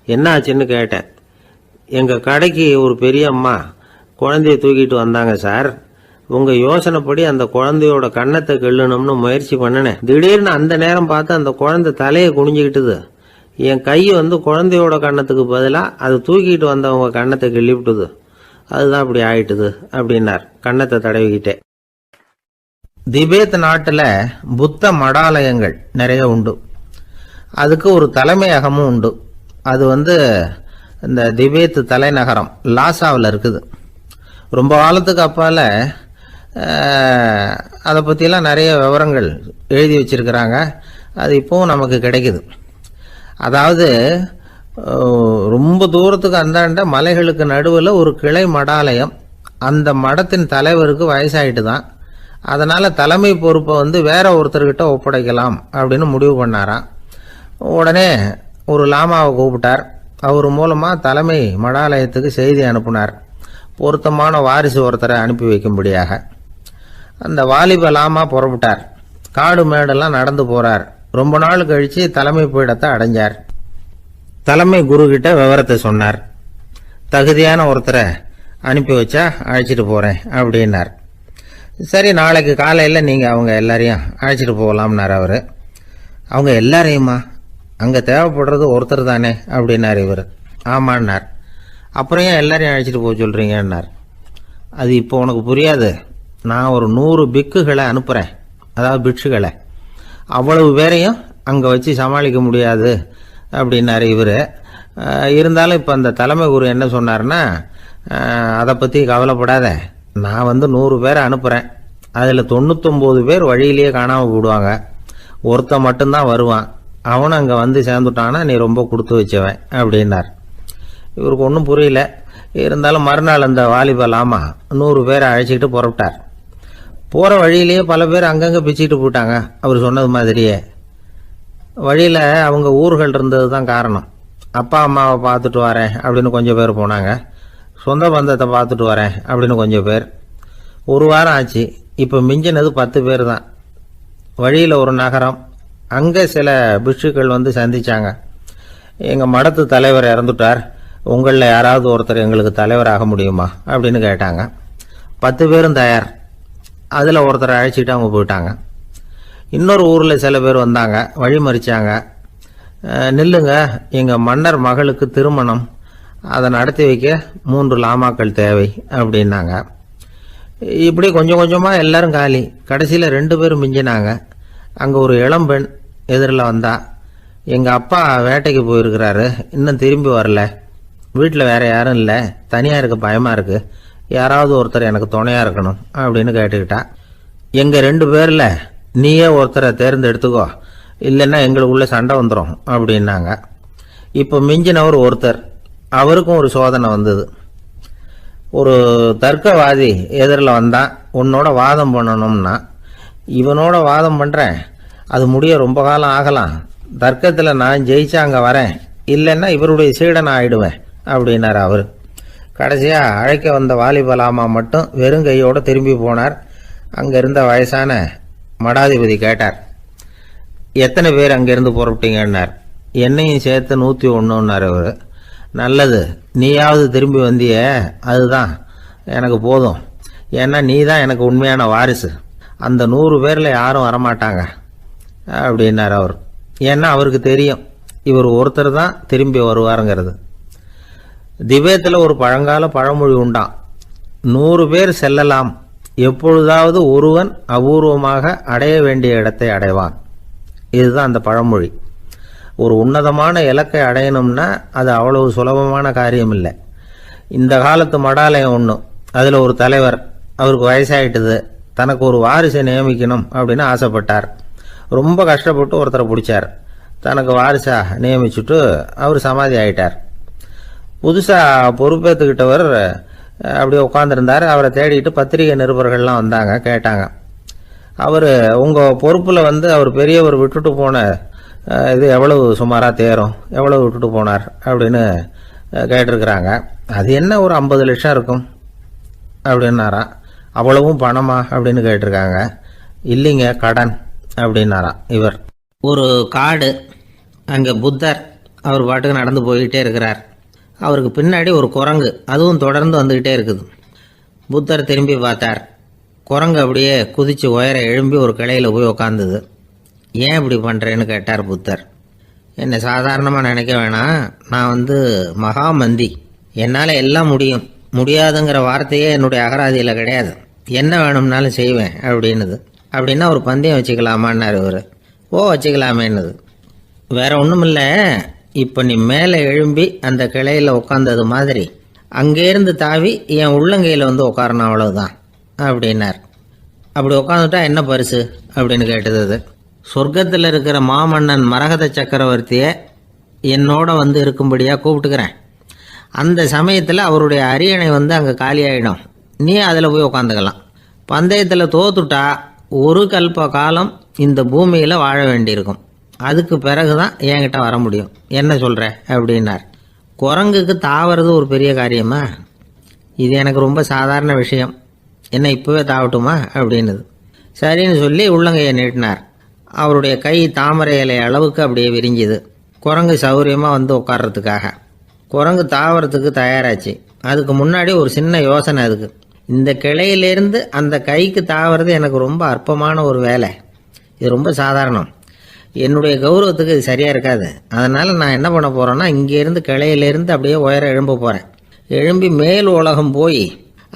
A: என்ன ஆச்சுன்னு கேட்டேன். எங்கள் கடைக்கு ஒரு பெரிய அம்மா குழந்தைய தூக்கிட்டு வந்தாங்க சார். உங்கள் யோசனைப்படி அந்த குழந்தையோட கன்னத்தை கிள்ளணும்னு முயற்சி பண்ணினேன். திடீர்னு அந்த நேரம் பார்த்து அந்த குழந்தை தலையை குனிஞ்சிக்கிட்டுது. என் கை குழந்தையோட கன்னத்துக்கு பதிலாக அது தூக்கிட்டு வந்தவங்க கன்னத்தை கிள்ளிவிட்டுது. அதுதான் அப்படி ஆயிட்டுது அப்படின்னார் கன்னத்தை தடவிக்கிட்டே. திபேத் நாட்டில் புத்த மடாலயங்கள் நிறைய உண்டு. அதுக்கு ஒரு தலைமையகமும் உண்டு. அது இந்த திபேத் தலைநகரம் லாசாவில் இருக்குது. ரொம்ப காலத்துக்கு அப்பால் அதை பற்றிலாம் நிறைய விவரங்கள் எழுதி வச்சிருக்கிறாங்க. அது இப்போவும் நமக்கு கிடைக்குது. அதாவது ரொம்ப தூரத்துக்கு அந்தாண்ட மலைகளுக்கு நடுவில் ஒரு கிளை மடாலயம். அந்த மடத்தின் தலைவருக்கு வயசாயிட்டு தான். அதனால் தலைமை பொறுப்பை வேற ஒருத்தர்கிட்ட ஒப்படைக்கலாம் அப்படின்னு முடிவு பண்ணாராம். உடனே ஒரு லாமாவை கூப்பிட்டார். அவர் மூலமாக தலைமை மடாலயத்துக்கு செய்தி அனுப்புனார், பொருத்தமான வாரிசு ஒருத்தரை அனுப்பி வைக்கும்படியாக. அந்த வாலிப லாமா புறப்பட்டார். காடு மேடெல்லாம் நடந்து போறார். ரொம்ப நாள் கழிச்சு தலைமை பீடத்தை அடைஞ்சார். தலைமை குரு கிட்ட விவரத்தை சொன்னார். தகுதியான ஒருத்தரை அனுப்பி வச்சா அழைச்சிட்டு போறேன் அப்படின்னார். சரி, நாளைக்கு காலையில் நீங்கள் அவங்க எல்லாரையும் அழைச்சிட்டு போகலாம்னார் அவர். அவங்க எல்லாரையுமா? அங்கே தேவைப்படுறது ஒருத்தர் தானே அப்படின்னார் இவர். ஆமான்னார். அப்புறம் ஏன் எல்லாரையும் அழைச்சிட்டு போக சொல்கிறீங்கன்னார். அது இப்போ உனக்கு புரியாது. நான் ஒரு 100 பிக்குகளை அனுப்புகிறேன், அதாவது பிட்சுகளை. அவ்வளவு பேரையும் அங்கே வச்சு சமாளிக்க முடியாது அப்படின்னாரு இவர். இருந்தாலும் இப்போ அந்த தலைமை குரு என்ன சொன்னார்னா, அதை பற்றி கவலைப்படாத, நான் 100 பேரை அனுப்புகிறேன். அதில் 99 பேர் வழியிலேயே காணாமல் போடுவாங்க, ஒருத்தன் மட்டும்தான் வருவான். அவனும் அங்கே சேர்ந்துட்டானா நீ ரொம்ப கொடுத்து வச்சவன் அப்படின்னார். இவருக்கு ஒன்றும் புரியல. இருந்தாலும் மறுநாள் அந்த வாலிப லாமா 100 பேரை அழைச்சிக்கிட்டு புறப்பட்டார். போகிற வழியிலேயே பல பேர் அங்கங்கே பிச்சுக்கிட்டு போட்டாங்க. அவர் சொன்னது மாதிரியே. வழியில் அவங்க ஊர்கள் இருந்தது தான் காரணம். அப்பா அம்மாவை பார்த்துட்டு வரேன் அப்படின்னு கொஞ்சம் பேர் போனாங்க. சொந்த பந்தத்தை பார்த்துட்டு வரேன் அப்படின்னு கொஞ்சம் பேர். ஒரு வாரம் ஆச்சு. இப்போ மிஞ்சினது 10 பேர் தான். வழியில் ஒரு நகரம். அங்கே சில பிட்சுக்கள் சந்திச்சாங்க. எங்கள் மடத்து தலைவர் இறந்துட்டார், உங்களில் யாராவது ஒருத்தர் எங்களுக்கு தலைவராக முடியுமா அப்படின்னு கேட்டாங்க. 10 பேரும் தயார். அதில் ஒருத்தரை அழைச்சிட்டு அவங்க போயிட்டாங்க. இன்னொரு ஊரில் சில பேர் வந்தாங்க, வழி மறிச்சாங்க. நில்லுங்க, எங்கள் மன்னர் மகளுக்கு திருமணம், அதை நடத்தி வைக்க 3 லாமாக்கள் தேவை அப்படின்னாங்க. இப்படி கொஞ்சம் கொஞ்சமாக எல்லாரும் காலி. கடைசியில் 2 பேரும் மிஞ்சினாங்க. அங்கே ஒரு இளம்பெண் எதிரில் வந்தா. எங்கள் அப்பா வேட்டைக்கு போயிருக்கிறாரு, இன்னும் திரும்பி வரல. வீட்டில் வேற யாரும் இல்லை, தனியாக இருக்க பயமாக இருக்கு, யாராவது ஒருத்தர் எனக்கு துணையாக இருக்கணும் அப்படின்னு கேட்டுக்கிட்டா. எங்கள் 2 பேரில் நீயே ஒருத்தரை தேர்ந்தெடுத்துக்கோ, இல்லைன்னா எங்களுக்குள்ள சண்டை வந்துடும் அப்படின்னாங்க. இப்போ மிஞ்சினவர் ஒருத்தர், அவருக்கும் ஒரு சோதனை வந்தது. ஒரு தர்க்கவாதி எதிரில் வந்தான், உன்னோட வாதம் பண்ணணும்னா. இவனோட வாதம் பண்ணுறேன், அது முடிய ரொம்ப காலம் ஆகலாம், தர்க்கத்தில் நான் ஜெயிச்சா அங்கே வரேன், இல்லைன்னா இவருடைய சீடனை ஆயிடுவேன் அப்படின்னார் அவர். கடைசியாக அழைக்க வந்த வாலிபலாமா மட்டும் வெறும் கையோடு திரும்பி போனார். அங்கே இருந்த வயசான மடாதிபதி கேட்டார், எத்தனை பேர் அங்கேருந்து புறப்பட்டீங்கன்னார். என்னையும் சேர்த்து 101ன்னார் அவர். நல்லது, நீயாவது திரும்பி வந்திய, அதுதான் எனக்கு போதும், ஏன்னா நீ தான் எனக்கு உண்மையான வாரிசு. அந்த 100 பேரில் யாரும் வரமாட்டாங்க அப்படின்னார் அவர். ஏன்னா அவருக்கு தெரியும் இவர் ஒருத்தர் தான் திரும்பி வருவாருங்கிறது. திபேத்தில் ஒரு பழங்கால பழமொழி உண்டாம், 100 பேர் செல்லலாம், எப்பொழுதாவது ஒருவன் அபூர்வமாக அடைய வேண்டிய இடத்தை அடைவான். இதுதான் அந்த பழமொழி. ஒரு உன்னதமான இலக்கை அடையணும்னா அது அவ்வளவு சுலபமான காரியம் இல்லை. இந்த காலத்து மடாலயம் ஒன்று, அதில் ஒரு தலைவர், அவருக்கு வயசாயிட்டுது, தனக்கு ஒரு வாரிசை நியமிக்கணும் அப்படின்னு ஆசைப்பட்டார். ரொம்ப கஷ்டப்பட்டு ஒருத்தரை பிடிச்சார், தனக்கு வாரிசா நியமிச்சுட்டு அவர் சமாதி ஆயிட்டார். புதுசாக பொறுப்பேற்றுக்கிட்டவர் அப்படியே உட்காந்துருந்தார். அவரை தேடிட்டு பத்திரிகை நிருபர்கள்லாம் வந்தாங்க, கேட்டாங்க. அவர் உங்கள் பொறுப்பில் அவர் பெரியவர் விட்டுட்டு போன இது எவ்வளவு சுமாராக தேரும், எவ்வளவு விட்டுட்டு போனார் அப்படின்னு கேட்டிருக்கிறாங்க. அது என்ன ஒரு 50 லட்சம் இருக்கும் அப்படின்னாராம். அவ்வளவும் பணமா அப்படின்னு கேட்டிருக்காங்க. இல்லைங்க, கடன் அப்படின்னாராம் இவர். ஒரு காடு, அங்கே புத்தர் அவர் பாட்டுக்கு நடந்து போய்கிட்டே இருக்கிறார். அவருக்கு பின்னாடி ஒரு குரங்கு, அதுவும் தொடர்ந்து வந்துக்கிட்டே இருக்குது. புத்தர் திரும்பி பார்த்தார். குரங்கு அப்படியே குதித்து உயர எழும்பி ஒரு கிளையில் போய் உக்காந்துது. ஏன் இப்படி பண்ணுறேன்னு கேட்டார் புத்தர். என்னை சாதாரணமாக நினைக்க வேணாம், நான் மகாமந்தி, என்னால் எல்லாம் முடியும், முடியாதுங்கிற வார்த்தையே என்னுடைய அகராதியில் கிடையாது, என்ன வேணும்னாலும் செய்வேன் அப்படின்னுது. அப்படின்னா ஒரு பந்தயம் வச்சுக்கலாமான்னாரு இவர். ஓ, வச்சுக்கலாமேன்னுது. வேற ஒன்றும் இல்லை, இப்போ நீ மேலே எழும்பி அந்த கிளையில் உட்காந்தது மாதிரி அங்கேருந்து தாவி என் உள்ளங்கையில் உட்காரணும், அவ்வளவுதான் அப்படின்னார். அப்படி உட்காந்துட்டா என்ன பரிசு அப்படின்னு கேட்டது அது. சொர்க்கத்தில் இருக்கிற மாமன்னன் மரகத சக்கரவர்த்தியை என்னோட இருக்கும்படியாக கூப்பிட்டுக்கிறேன். அந்த சமயத்தில் அவருடைய அரியணை அங்கே காலியாயிடும், நீ அதில் போய் உட்காந்துக்கலாம். பந்தயத்தில் தோத்துட்டா ஒரு கல்ப காலம் இந்த பூமியில் வாழ வேண்டியிருக்கும், அதுக்கு பிறகு தான் என்கிட்ட வர முடியும், என்ன சொல்கிற அப்படின்னார். குரங்குக்கு தாவறது ஒரு பெரிய காரியமா? இது எனக்கு ரொம்ப சாதாரண விஷயம், என்ன இப்போவே தாவட்டுமா அப்படின்னுது. சரின்னு சொல்லி உள்ளங்கையை நீட்டினார். அவருடைய கை தாமரை இலை அளவுக்கு அப்படியே விரிஞ்சுது. குரங்கு சௌகரியமாக உட்கார்றதுக்காக. குரங்கு தாவறதுக்கு தயாராச்சு. அதுக்கு முன்னாடி ஒரு சின்ன யோசனை அதுக்கு. இந்த கிளையிலேருந்து அந்த கைக்கு தாவறது எனக்கு ரொம்ப அற்பமான ஒரு வேலை, இது ரொம்ப சாதாரணம், என்னுடைய கௌரவத்துக்கு இது சரியாக இருக்காது. அதனால் நான் என்ன பண்ண போகிறேன்னா, இங்கேருந்து கிளையிலேருந்து அப்படியே உயர எழும்ப போகிறேன். எழும்பி மேல் உலகம் போய்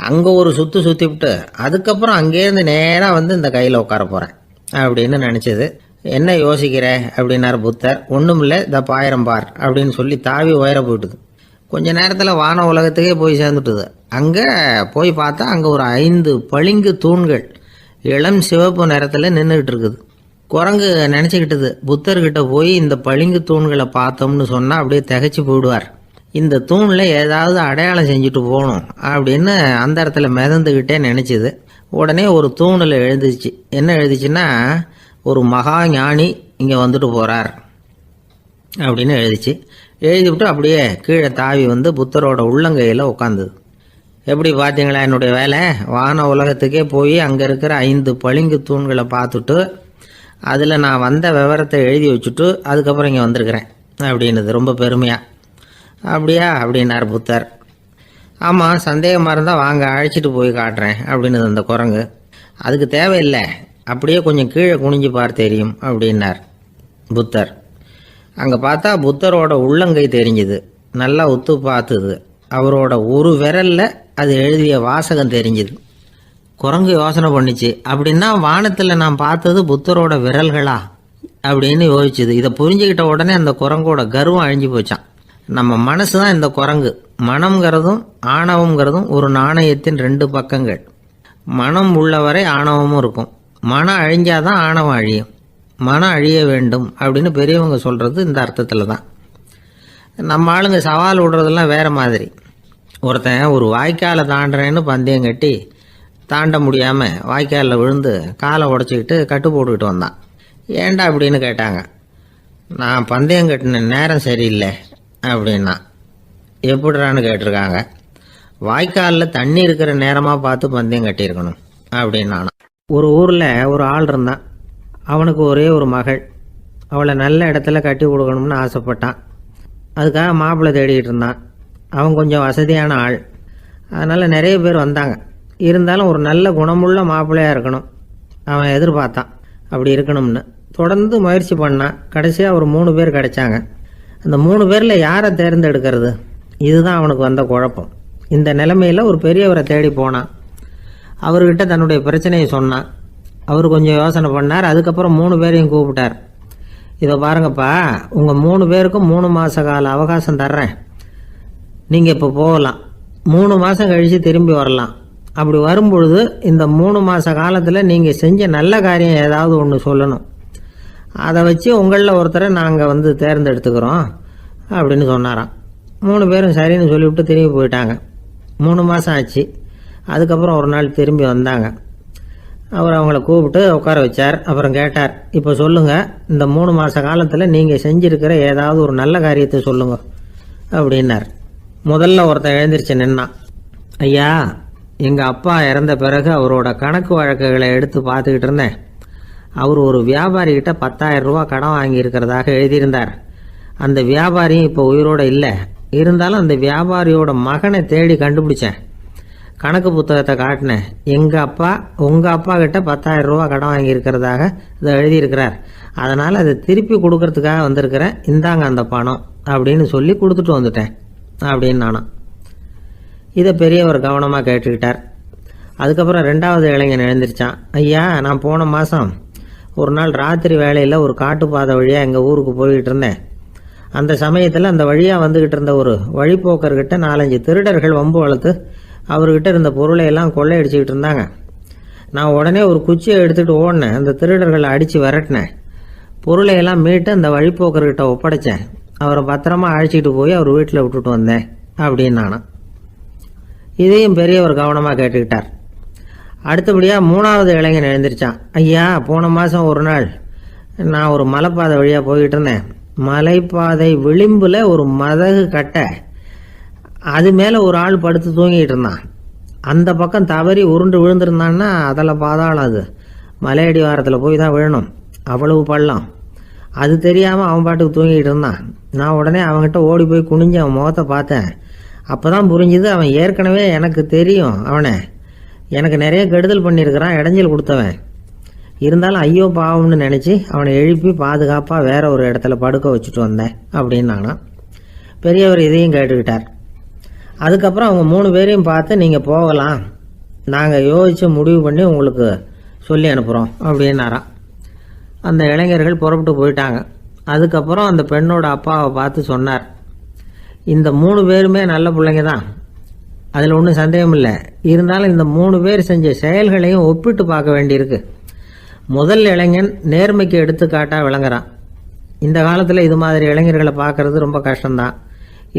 A: அங்கே ஒரு சுற்றிவிட்டு அதுக்கப்புறம் அங்கேருந்து நேராக இந்த கையில் உட்கார போகிறேன் அப்படின்னு நினச்சது. என்ன யோசிக்கிற அப்படின்னார் புத்தர். ஒன்றும் இல்லை, இந்த பாயிரம் பார் அப்படின்னு சொல்லி தாவி உயர போயிட்டுது. கொஞ்ச நேரத்தில் வான உலகத்துக்கே போய் சேர்ந்துட்டுது. அங்கே போய் பார்த்தா அங்கே ஒரு 5 பளிங்கு தூண்கள் இளம் சிவப்பு நிறத்தில் நின்றுக்கிட்டு இருக்குது. குரங்கு நினச்சிக்கிட்டது, புத்தர்கிட்ட போய் இந்த பளிங்கு தூண்களை பார்த்தோம்னு சொன்னால் அப்படியே திகைச்சு போயிடுவார், இந்த தூணில் ஏதாவது அடையாளம் செஞ்சுட்டு போகணும் அப்படின்னு அந்த இடத்துல மிதந்துக்கிட்டே நினச்சிது. உடனே ஒரு தூணில் எழுதிச்சு. என்ன எழுதிச்சுன்னா, ஒரு மகா ஞானி இங்கே வந்துட்டு போகிறார் அப்படின்னு எழுதிச்சு. எழுதிவிட்டு அப்படியே கீழே தாவி புத்தரோட உள்ளங்கையில் உட்காந்துது. எப்படி பார்த்தீங்களா என்னுடைய வேலை? வான உலகத்துக்கே போய் அங்கே இருக்கிற 5 பளிங்கு தூண்களை பார்த்துட்டு அதில் நான் வந்த விவரத்தை எழுதி வச்சுட்டு அதுக்கப்புறம் இங்கே வந்திருக்கிறேன் அப்படின்னுது ரொம்ப பெருமையாக. அப்படியா அப்படின்னார் புத்தர். ஆமாம், சந்தேகமாக இருந்தால் வாங்க, அழைச்சிட்டு போய் காட்டுறேன் அப்படின்னு அந்த குரங்கு. அதுக்கு தேவையில்லை, அப்படியே கொஞ்சம் கீழே குனிஞ்சு பார்த்து தெரியும் அப்படின்னார் புத்தர். அங்கே பார்த்தா புத்தரோட உள்ளங்கை தெரிஞ்சுது. நல்லா உத்து பார்த்துது. அவரோட ஒரு விரலில் அது எழுதிய வாசகம் தெரிஞ்சுது. குரங்கு யோசனை பண்ணிச்சு, அப்படின்னா வானத்தில் நான் பார்த்தது புத்தரோட விரல்களா?
B: அப்படின்னு யோசிச்சுது. இதை புரிஞ்சுக்கிட்ட உடனே அந்த குரங்கோட கர்வம் அழிஞ்சு போச்சான். நம்ம மனசு தான் இந்த குரங்கு. மனம்ங்கிறதும் ஆணவம்ங்கிறதும் ஒரு நாணயத்தின் ரெண்டு பக்கங்கள். மனம் உள்ளவரை ஆணவமும் இருக்கும். மனம் அழிஞ்சாதான் ஆணவம் அழியும். மனம் அழிய வேண்டும் அப்படின்னு பெரியவங்க சொல்கிறது இந்த அர்த்தத்தில் தான். நம்ம ஆளுங்க சவால் விடுறதெல்லாம் வேறு மாதிரி. ஒருத்தன் ஒரு வாய்க்காலை தாண்டுறேன்னு பந்தயம் கட்டி தாண்ட முடியாமல் வாய்க்காலில் விழுந்து காலை உடச்சிக்கிட்டு கட்டு போட்டுக்கிட்டு வந்தான். ஏன்டா அப்படின்னு கேட்டாங்க. நான் பந்தயம் கட்டின நேரம் சரியில்லை அப்படின்னா. எப்படிறான்னு கேட்டிருக்காங்க. வாய்க்காலில் தண்ணி இருக்கிற நேரமாக பார்த்து பந்தயம் கட்டியிருக்கணும் அப்படின்னா. ஒரு ஊரில் ஒரு ஆள் இருந்தான். அவனுக்கு ஒரே ஒரு மகள். அவளை நல்ல இடத்துல கட்டி கொடுக்கணும்னு ஆசைப்பட்டான். அதுக்காக மாப்பிள்ளை தேடிக்கிட்டு இருந்தான். அவன் கொஞ்சம் வசதியான ஆள். அதனால் நிறைய பேர் வந்தாங்க. இருந்தாலும் ஒரு நல்ல குணமுள்ள மாப்பிள்ளையாக இருக்கணும் அவன் எதிர்பார்த்தான். அப்படி இருக்கணும்னு தொடர்ந்து முயற்சி பண்ணான். கடைசியாக ஒரு 3 பேர் கிடைச்சாங்க. அந்த 3 பேரில் யாரை தேர்ந்தெடுக்கிறது, இதுதான் அவனுக்கு வந்த குழப்பம். இந்த நிலைமையில் ஒரு பெரியவரை தேடி போனான். அவர்கிட்ட தன்னுடைய பிரச்சனையை சொன்னான். அவர் கொஞ்சம் யோசனை பண்ணார். அதுக்கப்புறம் 3 பேரையும் கூப்பிட்டார். இதை பாருங்கப்பா, உங்கள் 3 பேருக்கும் 3 மாத கால அவகாசம் தர்றேன். நீங்கள் இப்போ போகலாம். 3 மாதம் கழித்து திரும்பி வரலாம். அப்படி வரும்பொழுது இந்த 3 மாத காலத்தில் நீங்கள் செஞ்ச நல்ல காரியம் ஏதாவது ஒன்று சொல்லணும். அதை வச்சு உங்களில் ஒருத்தரை நாங்கள் தேர்ந்தெடுத்துக்கிறோம் அப்படின்னு சொன்னாராம். 3 பேரும் சரின்னு சொல்லிவிட்டு திரும்பி போயிட்டாங்க. 3 மாதம் ஆச்சு. அதுக்கப்புறம் ஒரு நாள் திரும்பி வந்தாங்க. அவர் அவங்கள கூப்பிட்டு உட்கார வச்சார். அப்புறம் கேட்டார், இப்போ சொல்லுங்கள், இந்த 3 மாத காலத்தில் நீங்கள் செஞ்சுருக்கிற ஏதாவது ஒரு நல்ல காரியத்தை சொல்லுங்கள் அப்படின்னார். முதல்ல ஒருத்தன் எழுந்திரிச்சு நின்னான். ஐயா, எங்கள் அப்பா இறந்த பிறகு அவரோட கணக்கு வழக்குகளை எடுத்து பார்த்துக்கிட்டு இருந்தேன். அவர் ஒரு வியாபாரிகிட்ட 10,000 ரூபா கடன் வாங்கியிருக்கிறதாக எழுதியிருந்தார். அந்த வியாபாரியும் இப்போ உயிரோடு இல்லை. இருந்தாலும் அந்த வியாபாரியோட மகனை தேடி கண்டுபிடிச்சேன். கணக்கு புத்தகத்தை காட்டினேன். எங்கள் அப்பா உங்கள் அப்பா கிட்ட 10,000 ரூபா கடன் வாங்கியிருக்கிறதாக இதை எழுதியிருக்கிறார். அதனால் அதை திருப்பி கொடுக்கறதுக்காக வந்திருக்கிறேன். இந்தாங்க அந்த பணம் அப்படின்னு சொல்லி கொடுத்துட்டு வந்துட்டேன் அப்படின்னு நானும். இதை பெரியவர் கவனமாக கேட்டுக்கிட்டார். அதுக்கப்புறம் 2வது இளைஞன் எழுந்திரிச்சான். ஐயா, நான் போன மாதம் ஒரு நாள் ராத்திரி வேளையில் ஒரு காட்டுப்பாதை வழியாக எங்கள் ஊருக்கு போய்கிட்டு இருந்தேன். அந்த சமயத்தில் அந்த வழியாக வந்துக்கிட்டு இருந்த ஒரு வழிப்போக்கர்கிட்ட 4-5 திருடர்கள் வம்பு வளர்த்து அவர்கிட்ட இருந்த பொருளை எல்லாம் கொள்ளையடிச்சிக்கிட்டு இருந்தாங்க. நான் உடனே ஒரு குச்சியை எடுத்துகிட்டு ஓடினேன். அந்த திருடர்களை அடித்து விரட்டினேன். பொருளை எல்லாம் மீட்டு அந்த வழிப்போக்கர்கிட்ட ஒப்படைச்சேன். அவரை பத்திரமா அழைச்சிட்டு போய் அவர் வீட்டில் விட்டுட்டு வந்தேன் அப்படின்னு நானும். இதையும் பெரியவர் கவனமாக கேட்டுக்கிட்டார். அடுத்தபடியாக 3வது இளைஞன் எழுந்திரிச்சான். ஐயா, போன மாதம் ஒரு நாள் நான் ஒரு மலைப்பாதை வழியாக போய்கிட்டு இருந்தேன். மலைப்பாதை விளிம்பில் ஒரு மதகு கட்டை, அது மேலே ஒரு ஆள் படுத்து தூங்கிட்டு இருந்தான். அந்த பக்கம் தவறி உருண்டு விழுந்திருந்தான்னா அதில் பாதாளம். அது மலையடி வாரத்தில் போய் தான் விழணும். அவ்வளவு பள்ளம். அது தெரியாமல் அவன் பாட்டுக்கு தூங்கிட்டு இருந்தான். நான் உடனே அவன்கிட்ட ஓடி போய் குனிஞ்சு அவன் முகத்தை பார்த்தேன். அப்போ தான் புரிஞ்சுது, அவன் ஏற்கனவே எனக்கு தெரியும். அவனை எனக்கு நிறைய கெடுதல் பண்ணியிருக்கிறான், இடைஞ்சல் கொடுத்தவன். இருந்தாலும் ஐயோ பாவம்னு நினச்சி அவனை எழுப்பி பாதுகாப்பாக வேற ஒரு இடத்துல படுக்க வச்சுட்டு வந்தேன் அப்படின்னு நானும். பெரியவர் இதையும் கேட்டுக்கிட்டார். அதுக்கப்புறம் அவங்க 3 பேரையும் பார்த்து, நீங்கள் போகலாம், நாங்கள் யோசித்து முடிவு பண்ணி உங்களுக்கு சொல்லி அனுப்புகிறோம் அப்படின்னாராம். அந்த இளைஞர்கள் புறப்பட்டு போயிட்டாங்க. அதுக்கப்புறம் அந்த பெண்ணோட அப்பாவை பார்த்து சொன்னார், இந்த 3 பேருமே நல்ல பிள்ளைங்க தான், அதில் ஒன்றும் சந்தேகம் இல்லை. இருந்தாலும் இந்த 3 பேர் செஞ்ச செயல்களையும் ஒப்பிட்டு பார்க்க வேண்டியிருக்கு. முதல் இளைஞன் நேர்மைக்கு எடுத்துக்காட்டாக விளங்குறான். இந்த காலத்தில் இது மாதிரி இளைஞர்களை பார்க்கறது ரொம்ப கஷ்டம்தான்.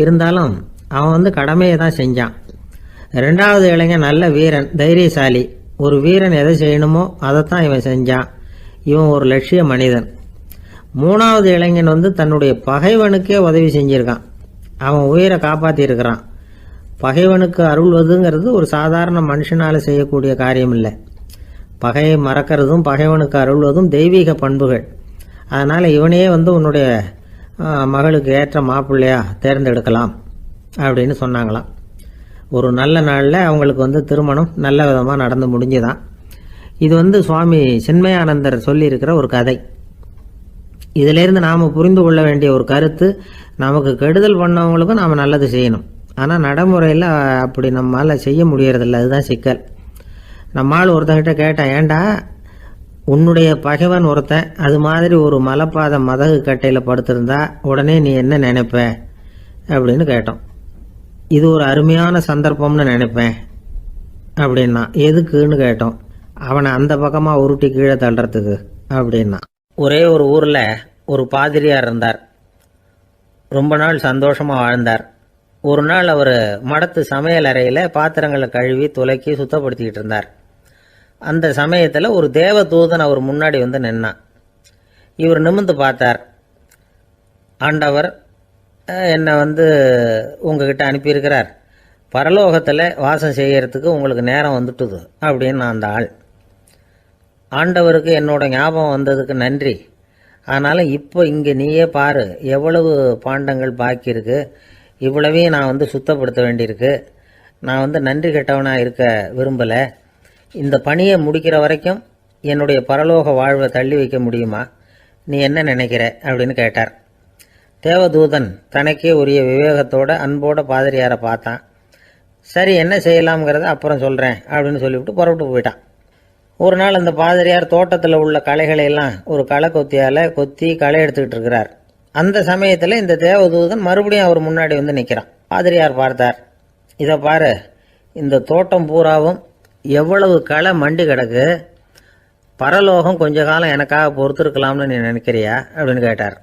B: இருந்தாலும் அவன் கடமையை தான் செஞ்சான். 2வது இளைஞன் நல்ல வீரன், தைரியசாலி. ஒரு வீரன் எதை செய்யணுமோ அதைத்தான் இவன் செஞ்சான். இவன் ஒரு லட்சிய மனிதன். 3வது இளைஞன் தன்னுடைய பகைவனுக்கே உதவி செஞ்சிருக்கான். அவன் உயிரை காப்பாற்றியிருக்கிறான். பகைவனுக்கு அருள்வதுங்கிறது ஒரு சாதாரண மனுஷனால் செய்யக்கூடிய காரியம் இல்லை. பகையை மறக்கிறதும் பகைவனுக்கு அருள்வதும் தெய்வீக பண்புகள். அதனால் இவனையே உன்னுடைய மகளுக்கு ஏற்ற மாப்பிள்ளையா தேர்ந்தெடுக்கலாம் அப்படின்னு சொன்னாங்களாம். ஒரு நல்ல நாளில் அவங்களுக்கு திருமணம் நல்ல விதமாக நடந்து முடிஞ்சுதான். இது சுவாமி சின்மயானந்தர் சொல்லியிருக்கிற ஒரு கதை. இதிலேருந்து நாம் புரிந்து கொள்ள வேண்டிய ஒரு கருத்து, நமக்கு கெடுதல் பண்ணவங்களுக்கும் நாம் நல்லது செய்யணும். ஆனால் நடைமுறையில் அப்படி நம்மளால் செய்ய முடியறதில்ல. அதுதான் சிக்கல். நம்மால் ஒருத்தங்கிட்ட கேட்டேன், ஏண்டா உன்னுடைய பகைவன் ஒருத்தன் அது மாதிரி ஒரு மலைப்பாத மதகு கட்டையில் படுத்திருந்தா உடனே நீ என்ன நினைப்ப அப்படின்னு கேட்டோம். இது ஒரு அருமையான சந்தர்ப்பம்னு நினைப்பேன் அப்படின்னா. எதுக்குன்னு கேட்டோம். அவனை அந்த பக்கமாக உருட்டி கீழே தள்ளுறதுக்கு அப்படின்னா. ஒரே ஒரு ஊரில் ஒரு பாதிரியார் இருந்தார். ரொம்ப நாள் சந்தோஷமாக வாழ்ந்தார். ஒரு நாள் அவர் மடத்து சமையல் அறையில் பாத்திரங்களை கழுவி துலக்கி சுத்தப்படுத்திக்கிட்டு இருந்தார். அந்த சமயத்தில் ஒரு தேவதூதன் அவர் முன்னாடி வந்து நின்னான். இவர் நிமிர்ந்து பார்த்தார். ஆண்டவர் என்னை உங்ககிட்ட அனுப்பியிருக்கிறார், பரலோகத்தில் வாசம் செய்யறதுக்கு உங்களுக்கு நேரம் வந்துட்டுது அப்படின்னு அந்த ஆள். ஆண்டவருக்கு என்னோட ஞாபகம் வந்ததுக்கு நன்றி. ஆனாலும் இப்போ இங்கே நீயே பாரு, எவ்வளவு பாண்டங்கள் பாக்கி இருக்கு, இவ்வளவையும் நான் சுத்தப்படுத்த வேண்டியிருக்கு. நான் நன்றி கெட்டவனாக இருக்க விரும்பலை. இந்த பணியை முடிக்கிற வரைக்கும் என்னுடைய பரலோக வாழ்வை தள்ளி வைக்க முடியுமா? நீ என்ன நினைக்கிற அப்படின்னு கேட்டார். தேவதூதன் தனக்கே உரிய விவேகத்தோட அன்போட பாதிரியாரை பார்த்தான். சரி, என்ன செய்யலாம்ங்கிறத அப்புறம் சொல்கிறேன் அப்படின்னு சொல்லிவிட்டு புறப்பட்டு போயிட்டான். ஒரு நாள் அந்த பாதிரியார் தோட்டத்தில் உள்ள களைகளை எல்லாம் ஒரு களை கொத்தியால் கொத்தி களை எடுத்துக்கிட்டு இருக்கிறார். அந்த சமயத்தில் இந்த தேவதூதன் மறுபடியும் அவர் முன்னாடி நிற்கிறான். பாதிரியார் பார்த்தார். இதை பாரு, இந்த தோட்டம் பூராவும் எவ்வளவு களை மண்டி கிடக்கு, பரலோகம் கொஞ்ச காலம் எனக்காக பொறுத்திருக்கலாம்னு நீ நினைக்கிறியா அப்படின்னு கேட்டார்.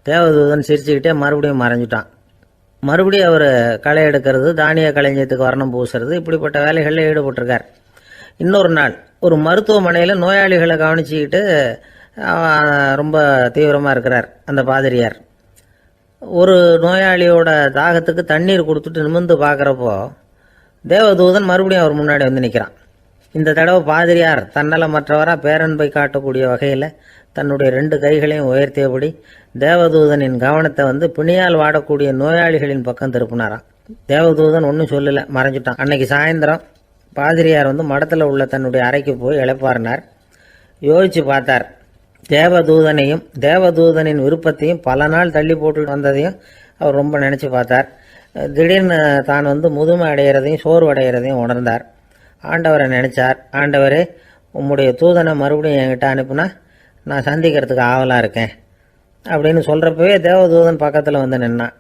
B: தேவதூதன் சிரிச்சுக்கிட்டே மறுபடியும் மறைஞ்சிட்டான். மறுபடியும் அவர் களை எடுக்கிறது, தானிய களஞ்சியத்துக்கு வர்ணம் பூசுறது, இப்படிப்பட்ட வேலைகளில் ஈடுபட்டிருக்கார். இன்னொரு நாள் ஒரு மருத்துவமனையில் நோயாளிகளை கவனிச்சுக்கிட்டு ரொம்ப தீவிரமாக இருக்கிறார் அந்த பாதிரியார். ஒரு நோயாளியோட தாகத்துக்கு தண்ணீர் கொடுத்துட்டு நிமிர்ந்து பார்க்குறப்போ தேவதூதன் மறுபடியும் அவர் முன்னாடி நிற்கிறான். இந்த தடவை பாதிரியார் தன்னலமற்றவராக பேரன்பை காட்டக்கூடிய வகையில் தன்னுடைய 2 கைகளையும் உயர்த்தியபடி தேவதூதனின் கவனத்தை பிணியால் வாடக்கூடிய நோயாளிகளின் பக்கம் திருப்பினாராம். தேவதூதன் ஒன்றும் சொல்லலை, மறைஞ்சிட்டான். அன்னைக்கு சாயந்தரம் பாதிரியார் மடத்தில் உள்ள தன்னுடைய அறைக்கு போய் இளைப்பாறினார். யோசித்து பார்த்தார். தேவதூதனையும் தேவதூதனின் விருப்பத்தையும் பல நாள் தள்ளி போட்டு வந்ததையும் அவர் ரொம்ப நினச்சி பார்த்தார். திடீர்னு தான் முதுமை அடைகிறதையும் சோர்வு அடைகிறதையும் உணர்ந்தார். ஆண்டவரை நினைச்சார். ஆண்டவரே, உம்முடைய தூதனை மறுபடியும் என்கிட்ட அனுப்புனா நான் சந்திக்கிறதுக்கு ஆவலாக இருக்கேன் அப்படின்னு சொல்கிறப்பவே தேவதூதன் பக்கத்தில் நின்னான்.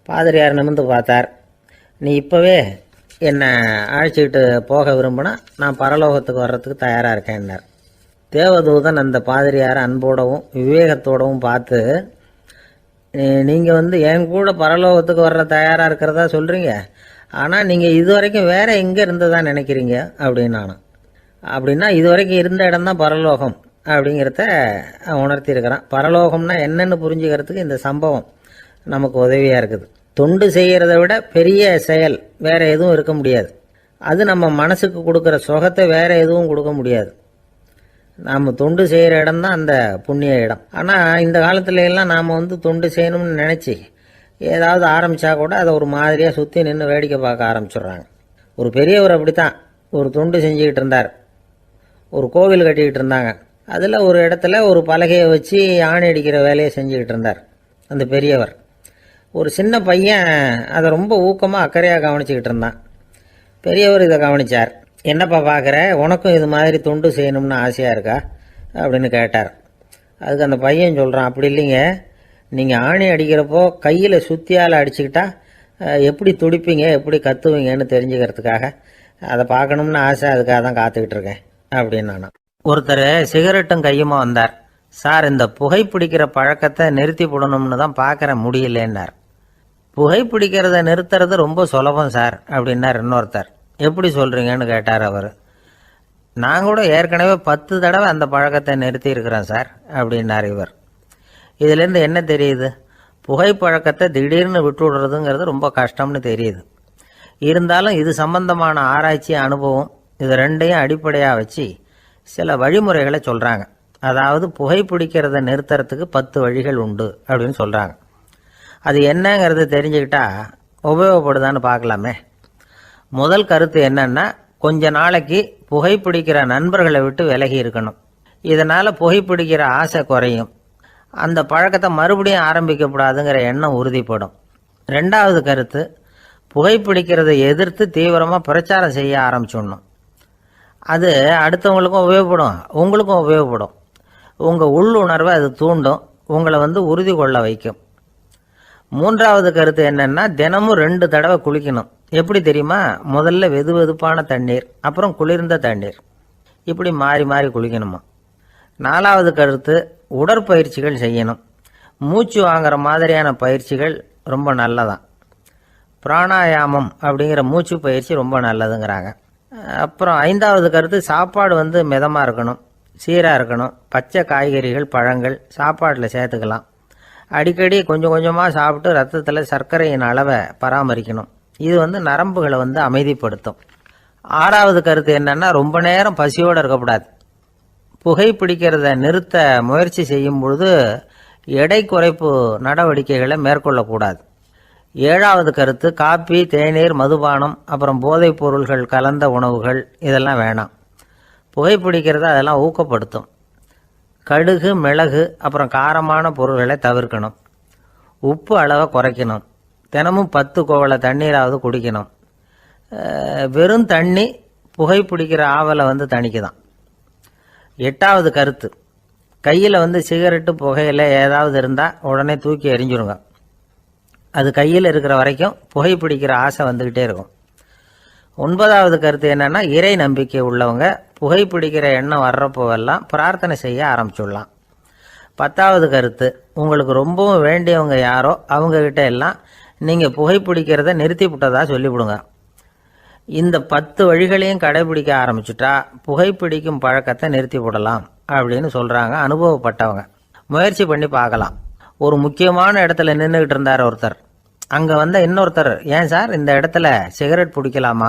B: பாதிரியார் நிமிர்ந்து பார்த்தார். நீ இப்போவே என்னை அழைச்சிக்கிட்டு போக விரும்பினா நான் பரலோகத்துக்கு வர்றதுக்கு தயாராக இருக்கேன்னார். தேவதூதன் அந்த பாதிரியாரை அன்போடவும் விவேகத்தோடவும் பார்த்து, நீங்கள் என் கூட பரலோகத்துக்கு வர்ற தயாராக இருக்கிறதா சொல்கிறீங்க, ஆனால் நீங்கள் இது வரைக்கும் வேறு எங்கே இருந்ததா நினைக்கிறீங்க அப்படின்னு நானும். அப்படின்னா இது வரைக்கும் இருந்த இடம்தான் பரலோகம் அப்படிங்கிறத உணர்த்தியிருக்கிறான். பரலோகம்னா என்னன்னு புரிஞ்சுக்கிறதுக்கு இந்த சம்பவம் நமக்கு உதவியாக இருக்குது. தொண்டு செய்கிறத விட பெரிய செயல் வேறு எதுவும் இருக்க முடியாது. அது நம்ம மனசுக்கு கொடுக்குற சுகத்தை வேறு எதுவும் கொடுக்க முடியாது. நாம் தொண்டு செய்கிற இடம் தான் அந்த புண்ணிய இடம். ஆனால் இந்த காலத்துல எல்லாம் நாம் தொண்டு செய்யணும்னு நினச்சி ஏதாவது ஆரம்பித்தா கூட அதை ஒரு மாதிரியாக சுற்றி நின்று வேடிக்கை பார்க்க ஆரம்பிச்சிடுறாங்க. ஒரு பெரியவர் அப்படித்தான் ஒரு தொண்டு செஞ்சுக்கிட்டு இருந்தார். ஒரு கோவில் கட்டிக்கிட்டு இருந்தாங்க. அதில் ஒரு இடத்துல ஒரு பலகையை வச்சு ஆணி அடிக்கிற வேலையை செஞ்சுக்கிட்டு இருந்தார் அந்த பெரியவர். ஒரு சின்ன பையன் அதை ரொம்ப ஊக்கமாக அக்கறையாக கவனிச்சுக்கிட்டு இருந்தான். பெரியவர் இதை கவனித்தார். என்னப்பா பார்க்குற, உனக்கும் இது மாதிரி தொண்டு செய்யணும்னு ஆசையாக இருக்கா அப்படின்னு கேட்டார். அதுக்கு அந்த பையன் சொல்கிறான், அப்படி இல்லைங்க, நீங்கள் ஆணி அடிக்கிறப்போ கையில் சுத்தியால் அடிச்சுக்கிட்டா எப்படி துடிப்பீங்க, எப்படி கத்துவீங்கன்னு தெரிஞ்சுக்கிறதுக்காக அதை பார்க்கணும்னு ஆசை, அதுக்காக தான் காத்துக்கிட்டு இருக்கேன் அப்படின்னு நான். ஒருத்தர் சிகரெட்டும் கையுமா வந்தார். சார், இந்த புகைப்பிடிக்கிற பழக்கத்தை நிறுத்தி போடணும்னு தான் பார்க்குற முடியலன்னார். புகைப்பிடிக்கிறத நிறுத்துறது ரொம்ப சுலபம் சார் அப்படின்னார் இன்னொருத்தர். எப்படி சொல்கிறீங்கன்னு கேட்டார் அவர். நான் கூட ஏற்கனவே 10 தடவை அந்த பழக்கத்தை நிறுத்தி இருக்கிறேன் சார் அப்படின்னார் இவர். இதுலேருந்து என்ன தெரியுது? புகைப்பழக்கத்தை திடீர்னு விட்டு விடுறதுங்கிறது ரொம்ப கஷ்டம்னு தெரியுது. இருந்தாலும் இது சம்பந்தமான ஆராய்ச்சி, அனுபவம், இது ரெண்டையும் அடிப்படையாக வச்சு சில வழிமுறைகளை சொல்கிறாங்க. அதாவது புகைப்பிடிக்கிறத நிறுத்துறதுக்கு 10 வழிகள் உண்டு அப்படின்னு சொல்கிறாங்க. அது என்னங்கிறது தெரிஞ்சுக்கிட்டா உபயோகப்படுதான்னு பார்க்கலாமே. முதல் கருத்து என்னன்னா, கொஞ்ச நாளைக்கு புகைப்பிடிக்கிற நண்பர்களை விட்டு விலகி இருக்கணும். இதனால் புகைப்பிடிக்கிற ஆசை குறையும். அந்த பழக்கத்தை மறுபடியும் ஆரம்பிக்கப்படாதுங்கிற எண்ணம் உறுதிப்படும். 2வது கருத்து, புகைப்பிடிக்கிறதை எதிர்த்து தீவிரமாக பிரச்சாரம் செய்ய ஆரம்பிச்சிடணும்.
A: அது அடுத்தவங்களுக்கும் உபயோகப்படும், உங்களுக்கும் உபயோகப்படும். உங்கள் உள்ளுணர்வை அது தூண்டும், உங்களை உறுதி கொள்ள வைக்கும். மூன்றாவது கருத்து என்னன்னா, தினமும் 2 தடவை குளிக்கணும். எப்படி தெரியுமா? முதல்ல வெது வெதுப்பான தண்ணீர், அப்புறம் குளிர்ந்த தண்ணீர், இப்படி மாறி மாறி குளிக்கணுமா. 4வது கருத்து, உடற்பயிற்சிகள் செய்யணும். மூச்சு வாங்குற மாதிரியான பயிற்சிகள் ரொம்ப நல்லதான். பிராணாயாமம் அப்படிங்கிற மூச்சு பயிற்சி ரொம்ப நல்லதுங்கிறாங்க. அப்புறம் 5வது கருத்து, சாப்பாடு மிதமாக இருக்கணும், சீராக இருக்கணும். பச்சை காய்கறிகள், பழங்கள் சாப்பாட்டில் சேர்த்துக்கலாம். அடிக்கடி கொஞ்சம் கொஞ்சமாக சாப்பிட்டு ரத்தத்தில் சர்க்கரையின் அளவை பராமரிக்கணும். இது நரம்புகளை அமைதிப்படுத்தும். 6வது கருத்து என்னன்னா, ரொம்ப நேரம் பசியோடு இருக்கக்கூடாது. புகைப்பிடிக்கிறத நிறுத்த முயற்சி செய்யும் பொழுது எடை குறைப்பு நடவடிக்கைகளை மேற்கொள்ளக்கூடாது. 7வது கருத்து, காப்பி, தேநீர், மதுபானம், அப்புறம் போதைப் பொருள்கள் கலந்த உணவுகள் இதெல்லாம் வேணாம். புகைப்பிடிக்கிறத அதெல்லாம் ஊக்கப்படுத்தும். கடுகு, மிளகு, அப்புறம் காரமான பொருள்களை தவிர்க்கணும். உப்பு அளவை குறைக்கணும். தினமும் 10 குவளை தண்ணீராவது குடிக்கணும். வெறும் தண்ணி புகைப்பிடிக்கிற ஆவலை தணிக்குதான். 8வது கருத்து, கையில் சிகரெட்டு, புகையில ஏதாவது இருந்தால் உடனே தூக்கி எறிஞ்சிருங்க. அது கையில் இருக்கிற வரைக்கும் புகைப்பிடிக்கிற ஆசை வந்துக்கிட்டே இருக்கும். 9வது கருத்து என்னன்னா, இறை நம்பிக்கை உள்ளவங்க புகைப்பிடிக்கிற எண்ணம் வர்றப்போவெல்லாம் பிரார்த்தனை செய்ய ஆரம்பிச்சுடலாம். 10வது கருத்து, உங்களுக்கு ரொம்பவும் வேண்டியவங்க யாரோ அவங்கக்கிட்ட எல்லாம் நீங்கள் புகைப்பிடிக்கிறத நிறுத்தி விட்டதா சொல்லிவிடுங்க. இந்த 10 வழிகளையும் கடைபிடிக்க ஆரம்பிச்சுட்டா புகைப்பிடிக்கும் பழக்கத்தை நிறுத்தி விடலாம் அப்படின்னு சொல்கிறாங்க அனுபவப்பட்டவங்க. முயற்சி பண்ணி பார்க்கலாம். ஒரு முக்கியமான இடத்துல நின்றுக்கிட்டு இருந்தார் ஒருத்தர். அங்கே இன்னொருத்தர், ஏன் சார் இந்த இடத்துல சிகரெட் பிடிக்கலாமா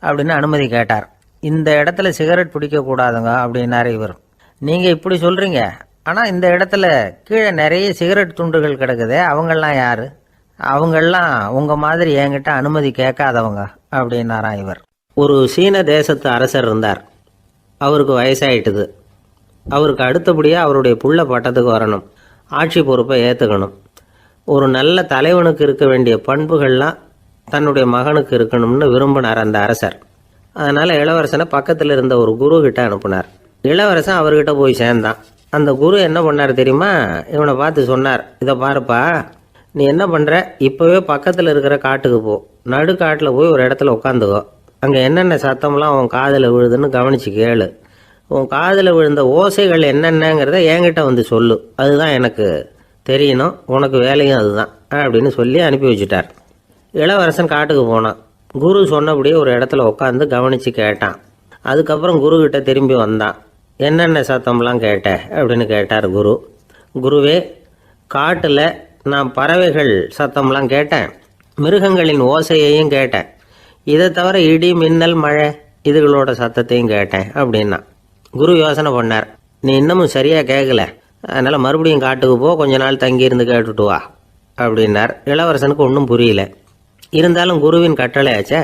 A: அப்படின்னு அனுமதி கேட்டார். இந்த இடத்துல சிகரெட் பிடிக்கக்கூடாதுங்க அப்படின்னாரு இவர். நீங்கள் இப்படி சொல்கிறீங்க, ஆனால் இந்த இடத்துல கீழே நிறைய சிகரெட் துண்டுகள் கிடக்குதே, அவங்கெல்லாம் யார்? அவங்கெல்லாம் உங்கள் மாதிரி என்கிட்ட அனுமதி கேட்காதவங்க அப்படின்னாராம் இவர். ஒரு சீன தேசத்து அரசர் இருந்தார். அவருக்கு வயசாயிட்டுது. அவருக்கு அடுத்தபடியாக அவருடைய புள்ள பட்டத்துக்கு வரணும், ஆட்சி பொறுப்பை ஏற்றுக்கணும். ஒரு நல்ல தலைவனுக்கு இருக்க வேண்டிய பண்புகள்லாம் தன்னுடைய மகனுக்கு இருக்கணும்னு விரும்பினார் அந்த அரசர். அதனால் இளவரசனை பக்கத்தில் இருந்த ஒரு குரு கிட்ட அனுப்புனார். இளவரசன் அவர்கிட்ட போய் சேர்ந்தான். அந்த குரு என்ன பண்ணார் தெரியுமா? இவனை பார்த்து சொன்னார், இதை பாருப்பா, நீ என்ன பண்ணுற, இப்போவே பக்கத்தில் இருக்கிற காட்டுக்கு போ, நடு காட்டில் போய் ஒரு இடத்துல உட்காந்துக்கோ. அங்கே என்னென்ன சத்தம்லாம் உன் காதில் விழுதுன்னு கவனித்து கேளு. உன் காதில் விழுந்த ஓசைகள் என்னென்னங்கிறத என்கிட்ட சொல்லு, அதுதான் எனக்கு தெரியணும், உனக்கு வேலையும் அதுதான் அப்படின்னு சொல்லி அனுப்பி வச்சுட்டார். இளவரசன் காட்டுக்கு போனான். குரு சொன்னபடியே ஒரு இடத்துல உட்காந்து கவனித்து கேட்டான். அதுக்கப்புறம் குருக்கிட்ட திரும்பி வந்தான். என்னென்ன சத்தம்லாம் கேட்ட அப்படின்னு கேட்டார் குரு. குருவே, காட்டில் நான் பறவைகள் சத்தம்லாம் கேட்டேன், மிருகங்களின் ஓசையையும் கேட்டேன், இதை தவிர இடி, மின்னல், மழை இதுகளோட சத்தத்தையும் கேட்டேன் அப்படின்னா. குரு யோசனை பண்ணார், நீ இன்னமும் சரியாக கேட்கல, அதனால் மறுபடியும் காட்டுக்கு போ, கொஞ்ச நாள் தங்கியிருந்து கேட்டுட்டு வா அப்படின்னார். இளவரசனுக்கு ஒன்றும் புரியல. இருந்தாலும் குருவின் கட்டளையாச்சே,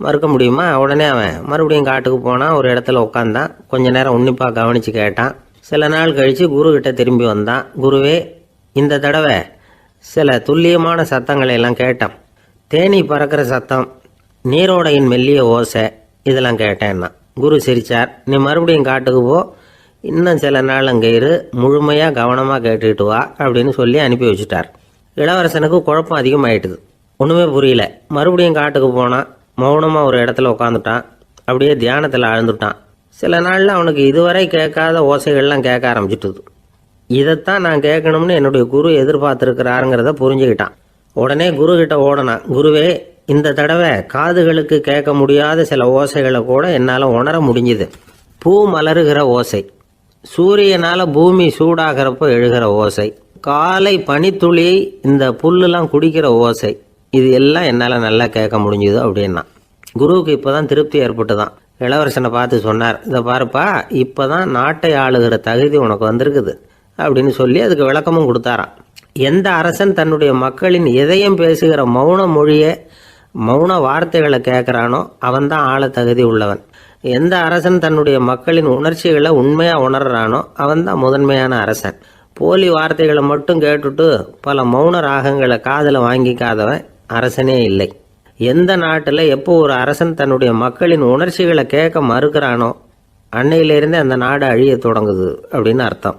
A: மறுக்க முடியுமா? உடனே அவன் மறுபடியும் காட்டுக்கு போனான். ஒரு இடத்துல உட்காந்தான். கொஞ்ச நேரம் உன்னிப்பாக கவனித்து கேட்டான். சில நாள் கழித்து குருக்கிட்ட திரும்பி வந்தான். குருவே, இந்த தடவை சில துல்லியமான சத்தங்களை எல்லாம் கேட்டான். தேனி பறக்கிற சத்தம், நீரோடையின் மெல்லிய ஓசை, இதெல்லாம் கேட்டேன்னா. குரு சிரித்தார். நீ மறுபடியும் காட்டுக்கு போ, இன்னும் சில நாள் அங்கே இரு, முழுமையாக கவனமாக கேட்டுக்கிட்டு வா அப்படின்னு சொல்லி அனுப்பி வச்சுட்டார். இளவரசனுக்கு குழப்பம் அதிகமாயிட்டுது. ஒன்றுமே புரியல. மறுபடியும் காட்டுக்கு போனான். மௌனமாக ஒரு இடத்துல உட்காந்துட்டான். அப்படியே தியானத்தில் ஆழ்ந்துட்டான். சில நாளில் அவனுக்கு இதுவரை கேட்காத ஓசைகள்லாம் கேட்க ஆரம்பிச்சிட்டுது. இதைத்தான் நான் கேட்கணும்னு என்னுடைய குரு எதிர்பார்த்துருக்கிறாருங்கிறத புரிஞ்சுக்கிட்டான். உடனே குரு கிட்ட ஓடனான். குருவே, இந்த தடவை காதுகளுக்கு கேட்க முடியாத சில ஓசைகளை கூட என்னால் உணர முடிஞ்சுது. பூ மலருகிற ஓசை, சூரியனால் பூமி சூடாகிறப்போ எழுகிற ஓசை, காலை பனித்துளி இந்த புல்லுலாம் குடிக்கிற ஓசை, இது எல்லாம் என்னால் நல்லா கேட்க முடிஞ்சுது அப்படின்னா. குருவுக்கு இப்போ தான் திருப்தி ஏற்பட்டு தான். இளவரசனை பார்த்து சொன்னார், இதை பாருப்பா, இப்போ தான் நாட்டை ஆளுகிற தகுதி உனக்கு வந்திருக்குது அப்படின்னு சொல்லி அதுக்கு விளக்கமும் கொடுத்தாராம். எந்த அரசன் தன்னுடைய மக்களின் இதயம் பேசுகிற மௌன மொழியை, மௌன வார்த்தைகளை கேட்குறானோ அவன்தான் ஆள தகுதி உள்ளவன். எந்த அரசன் தன்னுடைய மக்களின் உணர்ச்சிகளை உண்மையாக உணர்றானோ அவன்தான் முதன்மையான அரசன். போலி வார்த்தைகளை மட்டும் கேட்டுட்டு பல மௌன ராகங்களை காதில் வாங்கிக்காதவன் அரசனே இல்லை.
B: எந்த நாட்டில் எப்போ ஒரு அரசன் தன்னுடைய மக்களின் உணர்ச்சிகளை கேட்க மறுக்கிறானோ அன்னையிலிருந்தே அந்த நாடு அழிய தொடங்குது அப்படின்னு அர்த்தம்.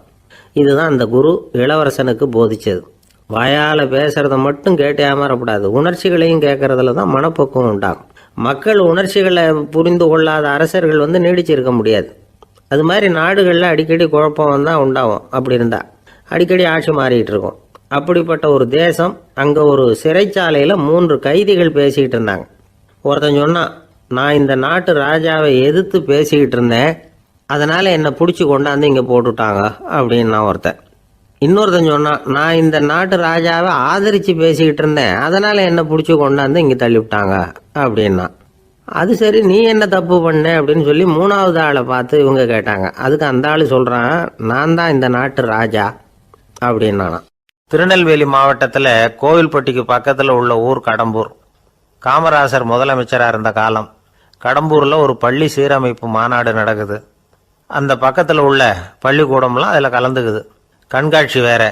B: இதுதான் அந்த குரு இளவரசனுக்கு போதிச்சது. வாயால் பேசுறத மட்டும் கேட்டு ஏமாறக்கூடாது, உணர்ச்சிகளையும் கேட்கறதுல தான் மனப்பக்குவம் உண்டாகும். மக்கள் உணர்ச்சிகளை புரிந்து கொள்ளாத அரசர்கள் நீடிச்சிருக்க முடியாது. அது மாதிரி நாடுகளில் அடிக்கடி குழப்பம் தான் உண்டாகும். அப்படி இருந்தால் அடிக்கடி ஆட்சி மாறிட்டு இருக்கும். அப்படிப்பட்ட ஒரு தேசம், அங்கே ஒரு சிறைச்சாலையில் 3 கைதிகள் பேசிக்கிட்டு இருந்தாங்க. ஒருத்தன் சொன்னான், நான் இந்த நாட்டு ராஜாவை எதிர்த்து பேசிக்கிட்டு இருந்தேன், அதனால் என்னை பிடிச்சி கொண்டாந்து இங்கே போட்டுட்டாங்க அப்படின்னு நான் ஒருத்தன். இன்னொருத்தன் சொன்னான், நான் இந்த நாட்டு ராஜாவை ஆதரித்து பேசிக்கிட்டு இருந்தேன், அதனால் என்னை பிடிச்சி கொண்டாந்து இங்கே தள்ளிவிட்டாங்க அப்படின்னா. அது சரி, நீ என்ன தப்பு பண்ண அப்படின்னு சொல்லி 3வது ஆளை பார்த்து இவங்க கேட்டாங்க. அதுக்கு அந்த ஆள் சொல்கிறான், நான் தான் இந்த நாட்டு ராஜா அப்படின்னானா.
A: திருநெல்வேலி மாவட்டத்தில் கோவில்பட்டிக்கு பக்கத்தில் உள்ள ஊர் கடம்பூர். காமராசர் முதலமைச்சராக இருந்த காலம். கடம்பூரில் ஒரு பள்ளி சீரமைப்பு மாநாடு நடக்குது. அந்த பக்கத்தில் உள்ள பள்ளிக்கூடம்லாம் அதில் கலந்துக்குது. கண்காட்சி வேற,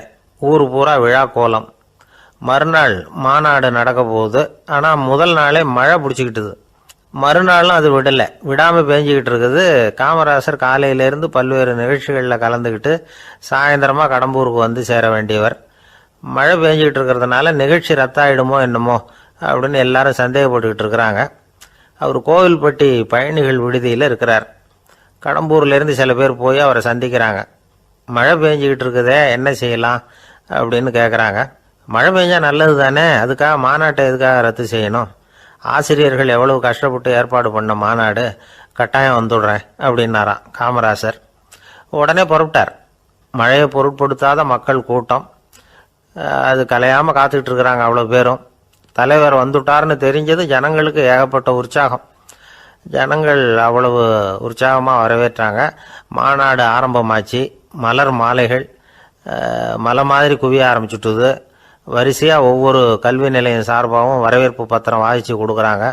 A: ஊர் பூரா விழா கோலம். மறுநாள் மாநாடு நடக்க போகுது. ஆனால் முதல் நாளே மழை பிடிச்சிக்கிட்டுது. மறுநாளும் அது விடாமல் பேஞ்சிக்கிட்டு இருக்குது. காமராசர் காலையிலேருந்து பல்வேறு நிகழ்ச்சிகளில் கலந்துக்கிட்டு சாயந்தரமாக கடம்பூருக்கு வந்து சேர வேண்டியவர். மழை பேஞ்சிக்கிட்டு இருக்கிறதுனால நிகழ்ச்சி ரத்தாயிடுமோ என்னமோ அப்படின்னு எல்லாரும் சந்தேகப்பட்டுக்கிட்டு இருக்கிறாங்க. அவர் கோவில்பட்டி பயணிகள் விடுதியில் இருக்கிறார். கடம்பூர்லேருந்து சில பேர் போய் அவரை சந்திக்கிறாங்க. மழை பெஞ்சிக்கிட்டு இருக்குதே, என்ன செய்யலாம் அப்படின்னு கேட்குறாங்க. மழை பெஞ்சால் நல்லது தானே, அதுக்காக மாநாட்டை எதுக்காக ரத்து செய்யணும்? ஆசிரியர்கள் எவ்வளவு கஷ்டப்பட்டு ஏற்பாடு பண்ண மாநாடு, கட்டாயம் வந்துடுறேன் அப்படின்னாராம் காமராசர். உடனே புறப்பட்டார். மழையை பொருட்படுத்தாத மக்கள் கூட்டம். அது கலையாமல் காத்துக்கிட்டு இருக்கிறாங்க அவ்வளோ பேரும். தலைவர் வந்துட்டார்னு தெரிஞ்சது ஜனங்களுக்கு ஏகப்பட்ட உற்சாகம். ஜனங்கள் அவ்வளவு உற்சாகமாக வரவேற்றாங்க. மாநாடு ஆரம்பமாச்சு. மலர் மாலைகள் மலை மாதிரி குவிய ஆரம்பிச்சுட்டுது. வரிசையாக ஒவ்வொரு கல்வி நிலையம் சார்பாகவும் வரவேற்பு பத்திரம் வாசித்து கொடுக்குறாங்க.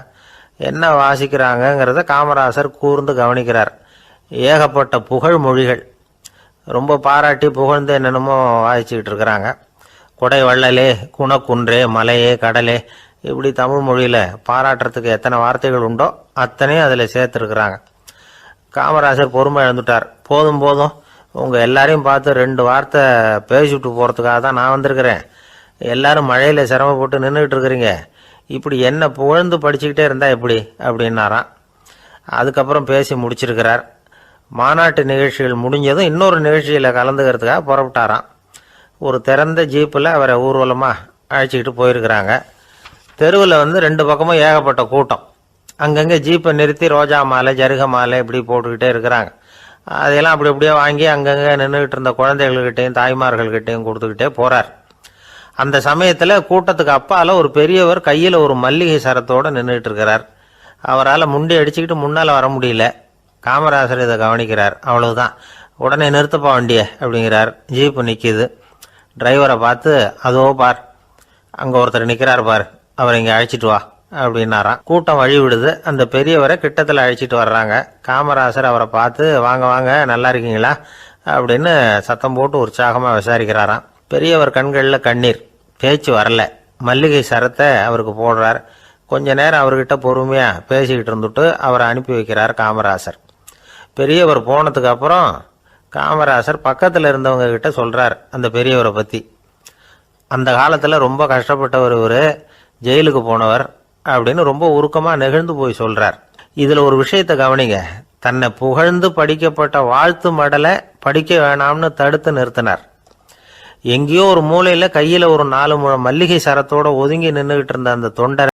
A: என்ன வாசிக்கிறாங்கங்கிறத காமராசர் கூர்ந்து கவனிக்கிறார். ஏகப்பட்ட புகழ் மொழிகள், ரொம்ப பாராட்டி புகழ்ந்து என்னென்னமோ வாசிச்சுக்கிட்டு இருக்கிறாங்க. கொடை வள்ளலே, குணக்குன்றே, மலையே, கடலே, இப்படி தமிழ் மொழியில் பாராட்டுறதுக்கு எத்தனை வார்த்தைகள் உண்டோ அத்தனையும் அதில் சேர்த்துருக்குறாங்க. காமராசர் பொறுமை இழந்துட்டார். போதும் போதும், உங்கள் எல்லாரையும் பார்த்து 2 வார்த்தை பேசிவிட்டு போகிறதுக்காக தான் நான் வந்திருக்கிறேன். எல்லாரும் மழையில் சிரமப்பட்டு நின்றுக்கிட்டு இருக்கிறீங்க, இப்படி என்ன புகழ்ந்து படிச்சுக்கிட்டே இருந்தால் எப்படி அப்படின்னாராம். அதுக்கப்புறம் பேசி முடிச்சிருக்கிறார். மாநாட்டு நிகழ்ச்சிகள் முடிஞ்சதும் இன்னொரு நிகழ்ச்சியில் கலந்துக்கிறதுக்காக புறப்பட்டாராம். ஒரு திறந்த ஜீப்பில் அவரை ஊர்வலமாக அழைச்சிக்கிட்டு போயிருக்கிறாங்க. தெருவில் 2 பக்கமும் ஏகப்பட்ட கூட்டம். அங்கங்கே ஜீப்பை நிறுத்தி ரோஜா மாலை, ஜருக மாலை இப்படி போட்டுக்கிட்டே இருக்கிறாங்க. அதையெல்லாம் அப்படி அப்படியே வாங்கி அங்கங்கே நின்றுக்கிட்டு இருந்த குழந்தைகள்கிட்டையும் தாய்மார்கள்கிட்டையும் கொடுத்துக்கிட்டே போகிறார். அந்த சமயத்தில் கூட்டத்துக்கு அப்பால் ஒரு பெரியவர் கையில் ஒரு மல்லிகை சரத்தோடு நின்றுட்டு இருக்கிறார். அவரால் முண்டி அடிச்சுக்கிட்டு முன்னால் வர முடியல. காமராசர் இதை கவனிக்கிறார். அவ்வளவுதான், உடனே நிறுத்தப்பா வண்டியை அப்படிங்கிறார். ஜீப்பு நிற்கிது. டிரைவரை பார்த்து, அதோ பார், அங்கே ஒருத்தர் நிற்கிறார் பார், அவரை இங்கே அழைச்சிட்டு வா அப்படின்னாராம். கூட்டம் வழி விடுது. அந்த பெரியவரை கிட்டத்தில் அழைச்சிட்டு வர்றாங்க. காமராசர் அவரை பார்த்து, வாங்க வாங்க, நல்லா இருக்கீங்களா அப்படின்னு சத்தம் போட்டு உற்சாகமாக விசாரிக்கிறாராம். பெரியவர் கண்களில் கண்ணீர், பேச்சு வரல. மல்லிகை சரத்தை அவருக்கு போடுறார். கொஞ்ச நேரம் அவர்கிட்ட பொறுமையாக பேசிக்கிட்டு இருந்துட்டு அவரை அனுப்பி வைக்கிறார் காமராசர். பெரியவர் போனதுக்கு அப்புறம் காமராசர் பக்கத்தில் இருந்தவங்க கிட்ட சொல்கிறார் அந்த பெரியவரை பற்றி. அந்த காலத்தில் ரொம்ப கஷ்டப்பட்டவர் இவர், ஜெயிலுக்கு போனவர் அப்படின்னு ரொம்ப உருக்கமாக நெகிழ்ந்து போய் சொல்கிறார். இதில் ஒரு விஷயத்தை கவனிங்க. தன்னை புகழ்ந்து படிக்கப்பட்ட வாழ்த்து மடலை படிக்க வேணாம்னு தடுத்து நிறுத்தினார். எங்கேயோ ஒரு மூலையில் கையில் ஒரு 4 முழம் மல்லிகை சரத்தோடு ஒதுங்கி நின்றுக்கிட்டு இருந்த அந்த தொண்டரை